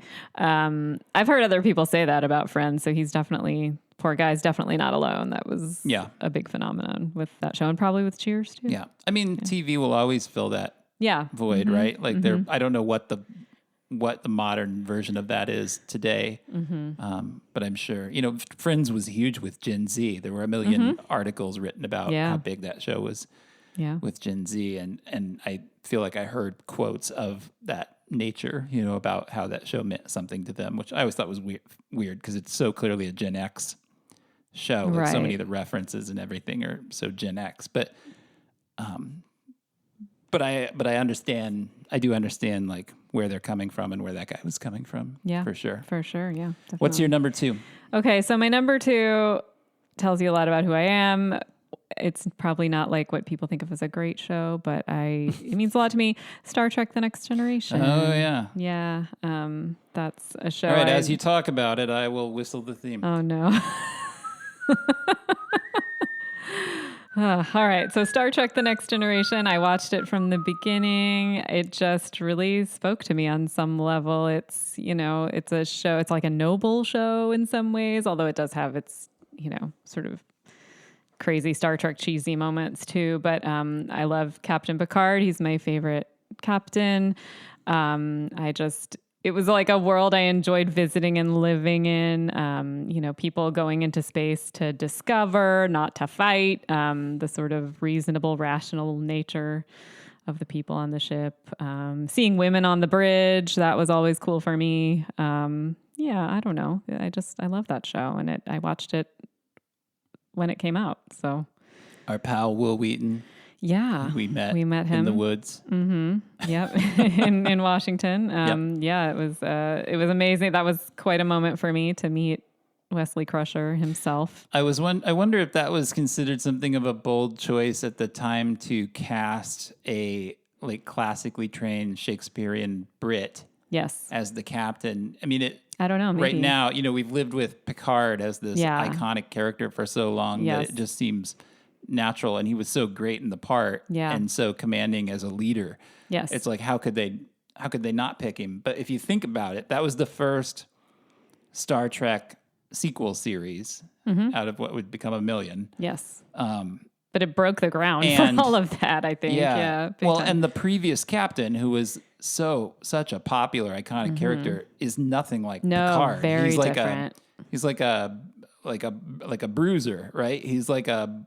I've heard other people say that about Friends, so he's definitely, poor guy's definitely not alone. That was a big phenomenon with that show and probably with Cheers too. Yeah. I mean, TV will always fill that void, Mm-hmm. right? Like I don't know what the modern version of that is today. But I'm sure, Friends was huge with Gen Z. There were a million articles written about how big that show was with Gen Z. And I feel like I heard quotes of that nature, about how that show meant something to them, which I always thought was weird because it's so clearly a Gen X show. Like so many of the references and everything are so Gen X. But I understand I do understand like where they're coming from and where that guy was coming from. Yeah. For sure. For sure. Yeah. Definitely. What's your number 2? Okay. So my number 2 tells you a lot about who I am. It's probably not like what people think of as a great show, but it means a lot to me. Star Trek: The Next Generation. Oh, yeah. Yeah. That's a show. All right. As you talk about it, I will whistle the theme. Oh, no. All right. So Star Trek: The Next Generation, I watched it from the beginning. It just really spoke to me on some level. It's, it's a show. It's like a noble show in some ways, although it does have its, sort of crazy Star Trek cheesy moments too. But I love Captain Picard. He's my favorite captain. It was like a world I enjoyed visiting and living in. People going into space to discover, not to fight. The sort of reasonable, rational nature of the people on the ship. Seeing women on the bridge, that was always cool for me. I don't know. I love that show, and I watched it when it came out. So our pal Will Wheaton. Yeah, we met him in the woods. Mm-hmm. Yep, in Washington. Yep. Yeah, it was amazing. That was quite a moment for me to meet Wesley Crusher himself. I wonder if that was considered something of a bold choice at the time to cast a like classically trained Shakespearean Brit. Yes, as the captain. I mean, I don't know. Maybe. Right now, we've lived with Picard as this iconic character for so long that it just seems natural, and he was so great in the part and so commanding as a leader. Yes. It's like, how could they not pick him? But if you think about it, that was the first Star Trek sequel series out of what would become a million. Yes. But it broke the ground for all of that, I think. Yeah. Well, and the previous captain, who was such a popular, iconic character, is nothing like Picard. Very different. He's like a bruiser, right? He's like a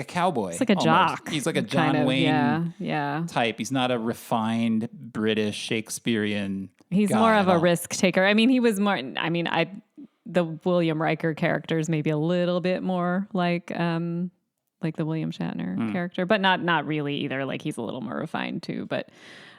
cowboy. He's like a jock. He's like a John Wayne yeah. type. He's not a refined British Shakespearean. He's more of a risk taker. I mean, he was more. I mean, the William Riker character is maybe a little bit more like the William Shatner character, but not really either. Like he's a little more refined too. But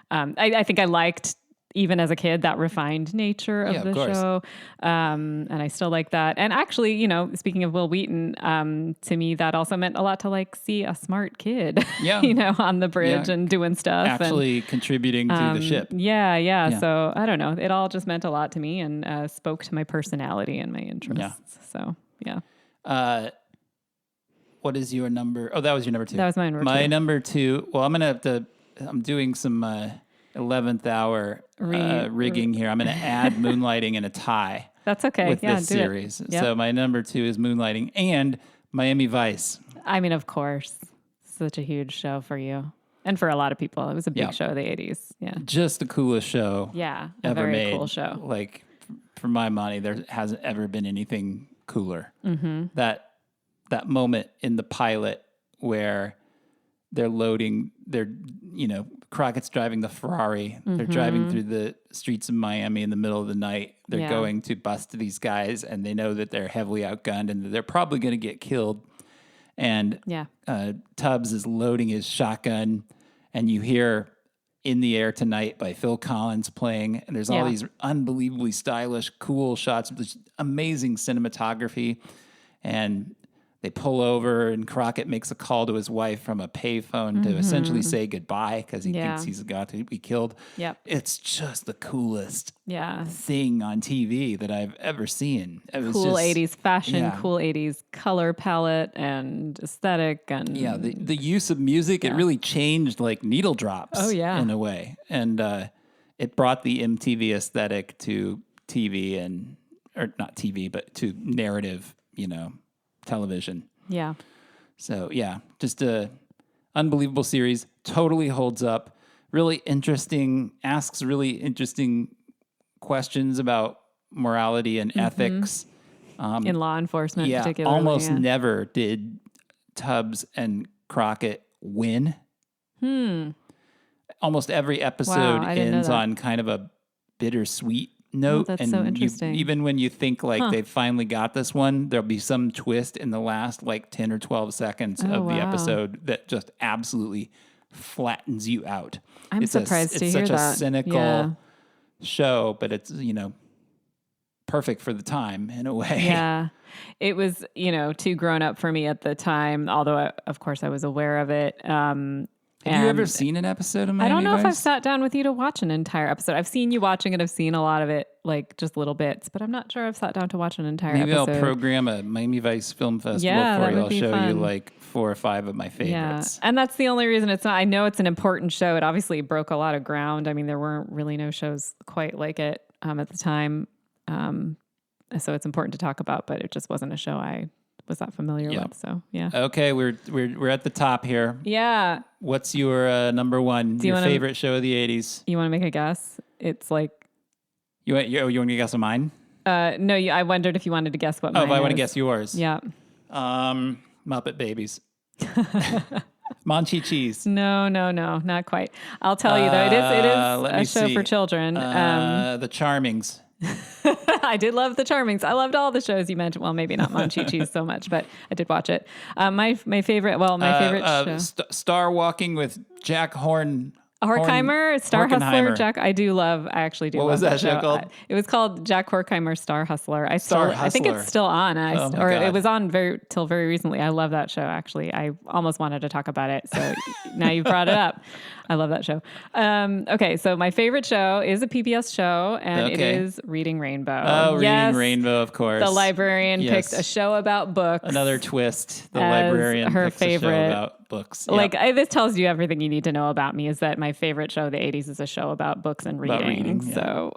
I think I liked, even as a kid, that refined nature of the show. And I still like that. And actually, speaking of Will Wheaton, to me, that also meant a lot to see a smart kid, on the bridge and doing stuff. Actually contributing to the ship. Yeah. So I don't know. It all just meant a lot to me and spoke to my personality and my interests. Yeah. So, yeah. What is your number? Oh, that was your number 2. That was my number 2. My number 2. Well, I'm doing some 11th hour rigging here. I'm going to add moonlighting and a tie. That's okay. With this series. Yep. So my number 2 is moonlighting and Miami Vice. I mean, of course, such a huge show for you and for a lot of people. It was a big show of the 80s. Yeah. Just the coolest show. Yeah. Ever very made. Cool show. Like for my money, there hasn't ever been anything cooler. Mm-hmm. That moment in the pilot where they're loading, Crockett's driving the Ferrari. They're driving through the streets of Miami in the middle of the night. They're going to bust these guys, and they know that they're heavily outgunned and that they're probably going to get killed. And Tubbs is loading his shotgun, and you hear In the Air Tonight by Phil Collins playing. And there's all these unbelievably stylish, cool shots with this amazing cinematography. And they pull over, and Crockett makes a call to his wife from a payphone to essentially say goodbye because he thinks he's got to be killed. Yep. It's just the coolest thing on TV that I've ever seen. It was cool just, 80s fashion, cool 80s color palette and aesthetic. And the use of music, it really changed like needle drops in a way. And it brought the MTV aesthetic to TV or not TV, but to narrative, television. Yeah. So just a unbelievable series. Totally holds up. Really interesting. Asks really interesting questions about morality and ethics. In law enforcement, particularly. Almost never did Tubbs and Crockett win. Almost every episode ends on kind of a bittersweet note. That's and so interesting. Even when you think they've finally got this one, there'll be some twist in the last 10 or 12 seconds of the episode that just absolutely flattens you out. I'm surprised to hear that. It's such a cynical show, but it's, perfect for the time in a way. Yeah. It was, too grown up for me at the time, although of course I was aware of it. Have you ever seen an episode of Miami I don't know Vice? if I've sat down with you to watch an entire episode. I've seen you watching it. I've seen a lot of it, like just little bits, but I'm not sure I've sat down to watch an entire Maybe episode. I'll program a Miami Vice Film Festival for you. I'll show you like 4 or 5 of my favorites. Yeah. And that's the only reason it's not. I know it's an important show. It obviously broke a lot of ground. I mean, there weren't really no shows quite like it at the time. So it's important to talk about, but it just wasn't a show I was that familiar with. So yeah. Okay, we're at the top here. Yeah. What's your number one? Your favorite show of the 80s? You want to make a guess? It's like you want to guess on mine? No. I wondered if you wanted to guess what mine is. Oh, if I want to guess yours. Yeah. Muppet Babies. Monchi Cheese. No, not quite. I'll tell you though. It is a show for children. The Charmings. I did love the Charmings. I loved all the shows you mentioned. Well, maybe not Monchi Cheese so much, but I did watch it. My favorite show. Star Walking with Jack Horkheimer, Star Hustler. Jack, I actually do. What was that show called? It was called Jack Horkheimer, Star Hustler. I think it's still on. It was on till very recently. I love that show. Actually, I almost wanted to talk about it. So now you've brought it up. I love that show. Okay, so my favorite show is a PBS show, and it is Reading Rainbow. Oh, Reading Rainbow, of course. The librarian picked a show about books. Another twist. The librarian her picks favorite a show about books. Yep. This tells you everything you need to know about me, is that my favorite show of the 80s is a show about books and reading. So,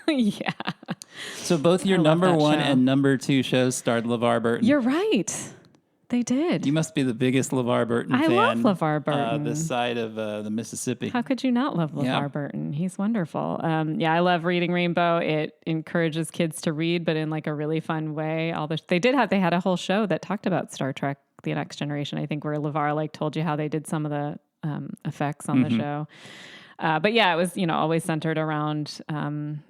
yeah. So both your number one and number 2 shows starred LeVar Burton. You're right. They did. You must be the biggest LeVar Burton fan. I love LeVar Burton. This side of the Mississippi. How could you not love LeVar Burton? He's wonderful. I love Reading Rainbow. It encourages kids to read, but in like a really fun way. They had a whole show that talked about Star Trek: The Next Generation. I think where LeVar told you how they did some of the effects on the show. But yeah, it was, always centered around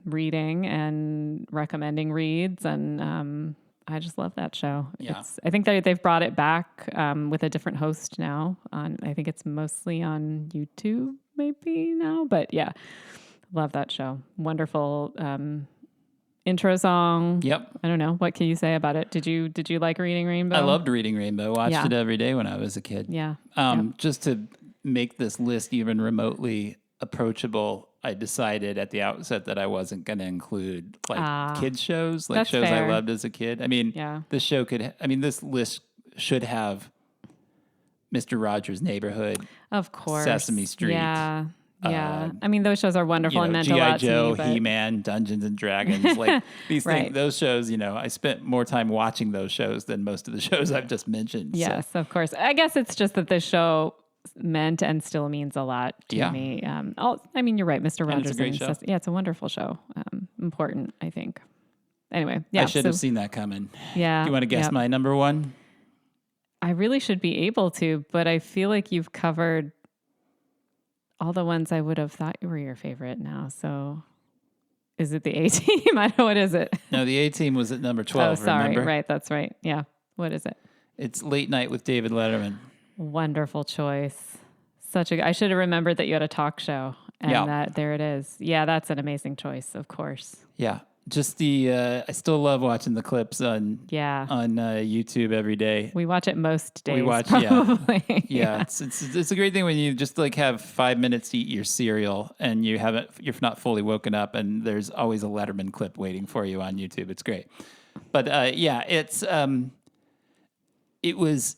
reading and recommending reads, and I just love that show. Yeah. I think they've brought it back with a different host now. I think it's mostly on YouTube maybe now, but yeah, love that show. Wonderful intro song. Yep. I don't know. What can you say about it? Did you like Reading Rainbow? I loved Reading Rainbow. Watched it every day when I was a kid. Yeah. Just to make this list even remotely approachable, I decided at the outset that I wasn't going to include kids shows, like shows fair. I loved as a kid. I mean, this list should have Mr. Rogers' Neighborhood, of course, Sesame Street. Yeah. I mean, those shows are wonderful and meant a lot to me. G.I. Joe, He-Man, Dungeons and Dragons, like these things, those shows, I spent more time watching those shows than most of the shows I've just mentioned. Yes, of course. I guess it's just that this show meant and still means a lot to me. You're right, Mr. Rogers. It's a great show. It's a wonderful show. Important, I think. Anyway, I should have seen that coming. Yeah. Do you want to guess my number one? I really should be able to, but I feel like you've covered all the ones I would have thought were your favorite now. So is it the A-Team? I know, what is it? No, the A-Team was at number 12, Oh, sorry. remember? Right, that's right. Yeah. What is it? It's Late Night with David Letterman. Wonderful choice. I should have remembered that you had a talk show, and that there it is. Yeah, that's an amazing choice, of course. Yeah. Just I still love watching the clips on YouTube every day. We watch it most days. We watch, probably. Yeah. It's a great thing when you just have 5 minutes to eat your cereal and you're not fully woken up, and there's always a Letterman clip waiting for you on YouTube. It's great. But it's it was,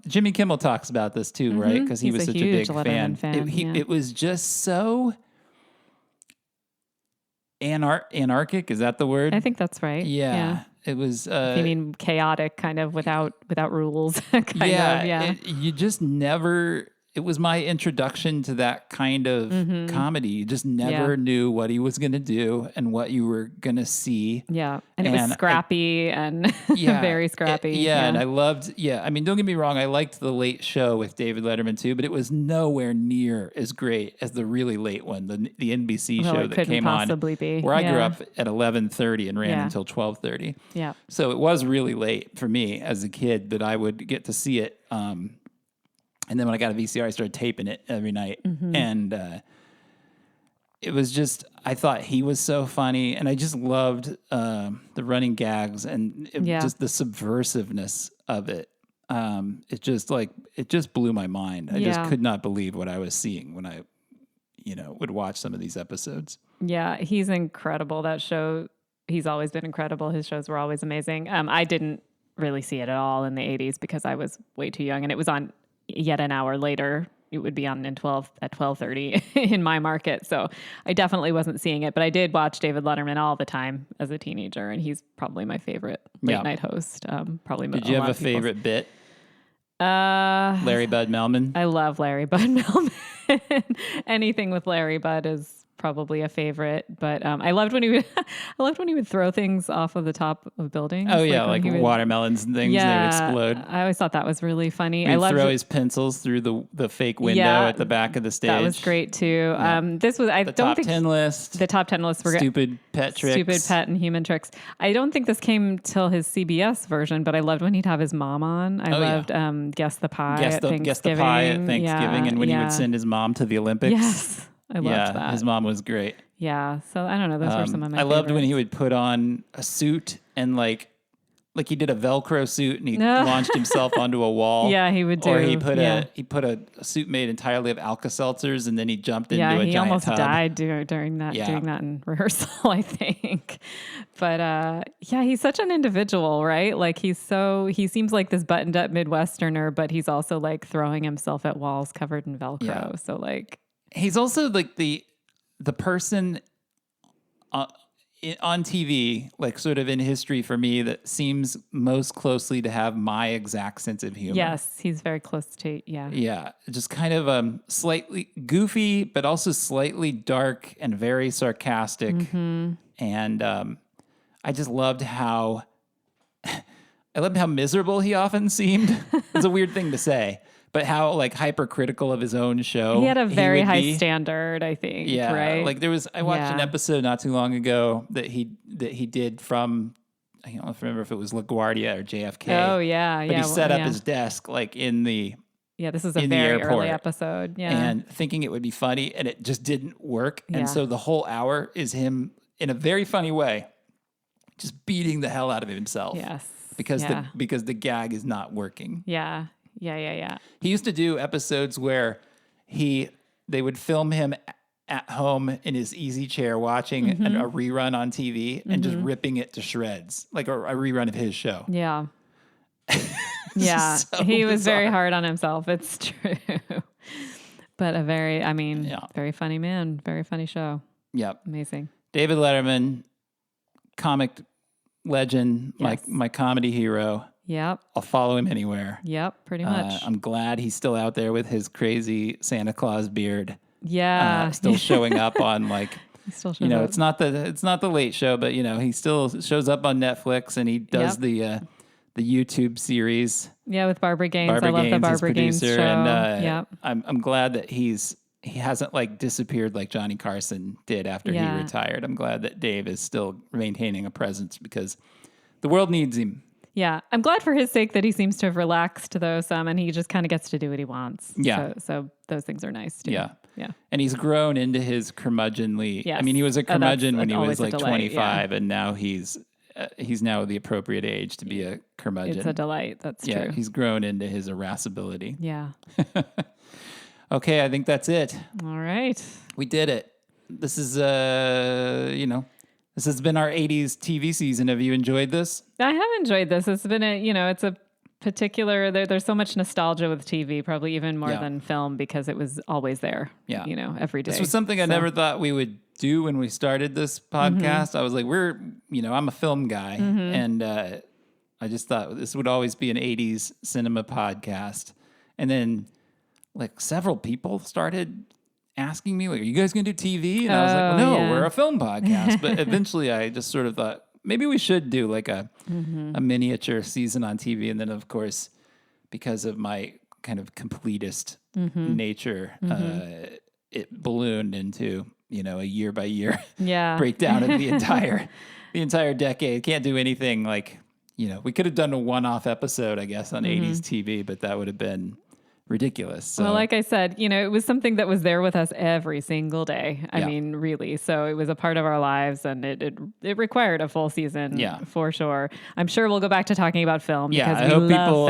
Jimmy Kimmel talks about this too, right? Because he was such a big fan. It was just so anarchic. Is that the word? I think that's right. Yeah. It was. You mean chaotic, kind of without rules? You just never. It was my introduction to that kind of comedy. You just never knew what he was going to do and what you were going to see. Yeah. And it was scrappy and very scrappy. And I loved, I mean, don't get me wrong. I liked The Late Show with David Letterman too, but it was nowhere near as great as the really late one, the NBC show that came on. Be. Where I grew up at 11:30 and ran until 12:30. Yeah. So it was really late for me as a kid, but I would get to see it And then when I got a VCR, I started taping it every night. And it was just, I thought he was so funny. And I just loved the running gags and just the subversiveness of it. It just blew my mind. I just could not believe what I was seeing when I, would watch some of these episodes. Yeah, he's incredible. That show, he's always been incredible. His shows were always amazing. I didn't really see it at all in the 80s because I was way too young, and it was on yet an hour later. It would be on at 12:30 in my market. So I definitely wasn't seeing it, but I did watch David Letterman all the time as a teenager, and he's probably my favorite late night host. Probably. Did you have a favorite bit? Larry Bud Melman. I love Larry Bud Melman. Anything with Larry Bud is probably a favorite, but I loved when he would throw things off of the top of buildings. Oh yeah, like watermelons and things. They would explode. I always thought that was really funny. He'd throw his pencils through the fake window at the back of the stage. That was great too. This was the top 10 list. The top 10 lists were stupid pet tricks. Stupid pet and human tricks. I don't think this came till his CBS version, but I loved when he'd have his mom on. I loved Guess the Pie at Thanksgiving. Guess the Pie at Thanksgiving, and when he would send his mom to the Olympics. Yes. I loved that. His mom was great. Yeah. So I don't know. Those were some of my favorites. loved when he would put on a suit and like he did a Velcro suit and he launched himself onto a wall. Yeah, he would do. Or he put a suit made entirely of Alka-Seltzers and then he jumped into a giant tub. Yeah, he almost died during that, doing that in rehearsal, I think. But he's such an individual, right? Like he seems like this buttoned up Midwesterner, but he's also like throwing himself at walls covered in Velcro. Yeah. So like, he's also like the person on TV, like sort of in history for me, that seems most closely to have my exact sense of humor. Yes, he's very close to, Yeah, just kind of slightly goofy, but also slightly dark and very sarcastic. Mm-hmm. And I just loved how miserable he often seemed. It's a weird thing to say. But how like hypercritical of his own show. He had a very high standard, I think. Yeah, right. Like I watched an episode not too long ago that he did from, I don't remember if it was LaGuardia or JFK. Oh yeah, But he set up his desk like in the this is a very early episode. Yeah, and thinking it would be funny, and it just didn't work. Yeah. And so the whole hour is him in a very funny way, just beating the hell out of himself. Yes, because the gag is not working. Yeah. Yeah. He used to do episodes where they would film him at home in his easy chair watching a rerun on TV and just ripping it to shreds, like a rerun of his show. Yeah. Yeah. So he was very hard on himself. It's true. But very funny man, very funny show. Yep. Amazing. David Letterman, comic legend, my comedy hero. Yep. I'll follow him anywhere. Yep, pretty much. I'm glad he's still out there with his crazy Santa Claus beard. Yeah. Still showing up on like, he still shows up. It's not the Late Show, but he still shows up on Netflix and he does the YouTube series. Yeah, with Barbara Gaines. I love the Barbara Gaines show. And I'm glad that he hasn't like disappeared like Johnny Carson did after he retired. I'm glad that Dave is still maintaining a presence because the world needs him. Yeah, I'm glad for his sake that he seems to have relaxed though some, and he just kind of gets to do what he wants. Yeah. So those things are nice too. Yeah. Yeah. And he's grown into his curmudgeonly. Yes. I mean, he was a curmudgeon when he was like 25, and now he's now the appropriate age to be a curmudgeon. It's a delight. That's true. Yeah, he's grown into his irascibility. Yeah. Okay, I think that's it. All right. We did it. This is this has been our 80s TV season. Have you enjoyed this? I have enjoyed this. It's been it's a particular, there's so much nostalgia with TV, probably even more than film, because it was always there, every day. This was something I never thought we would do when we started this podcast. Mm-hmm. I was like, I'm a film guy. Mm-hmm. And I just thought this would always be an 80s cinema podcast. And then like several people started asking me, like, are you guys going to do TV? And I was like, well, no, we're a film podcast. But eventually I just sort of thought, maybe we should do like a miniature season on TV. And then, of course, because of my kind of completist nature, it ballooned into, a year by year breakdown of the entire decade. Can't do anything like, we could have done a one-off episode, I guess, on 80s TV, but that would have been ridiculous. So. Well, like I said, it was something that was there with us every single day. I Yeah. mean, really. So it was a part of our lives, and it required a full season for sure. I'm sure we'll go back to talking about film. Yeah, because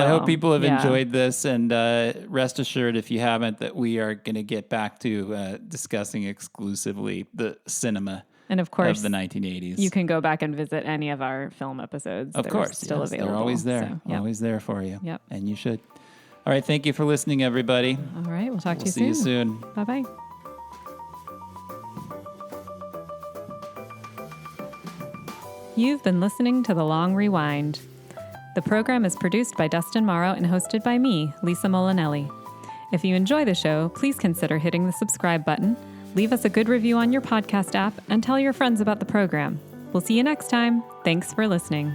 I hope people have Yeah. enjoyed this, and rest assured, if you haven't, that we are going to get back to discussing exclusively the cinema. And of course, of the 1980s. You can go back and visit any of our film episodes. Of They're course, still available. They're always there, So, yep. always there for you. Yep. And you should. All right, thank you for listening, everybody. All right, we'll talk to you See you soon. Bye-bye. You've been listening to The Long Rewind. The program is produced by Dustin Morrow and hosted by me, Lisa Molinelli. If you enjoy the show, please consider hitting the subscribe button, leave us a good review on your podcast app, and tell your friends about the program. We'll see you next time. Thanks for listening.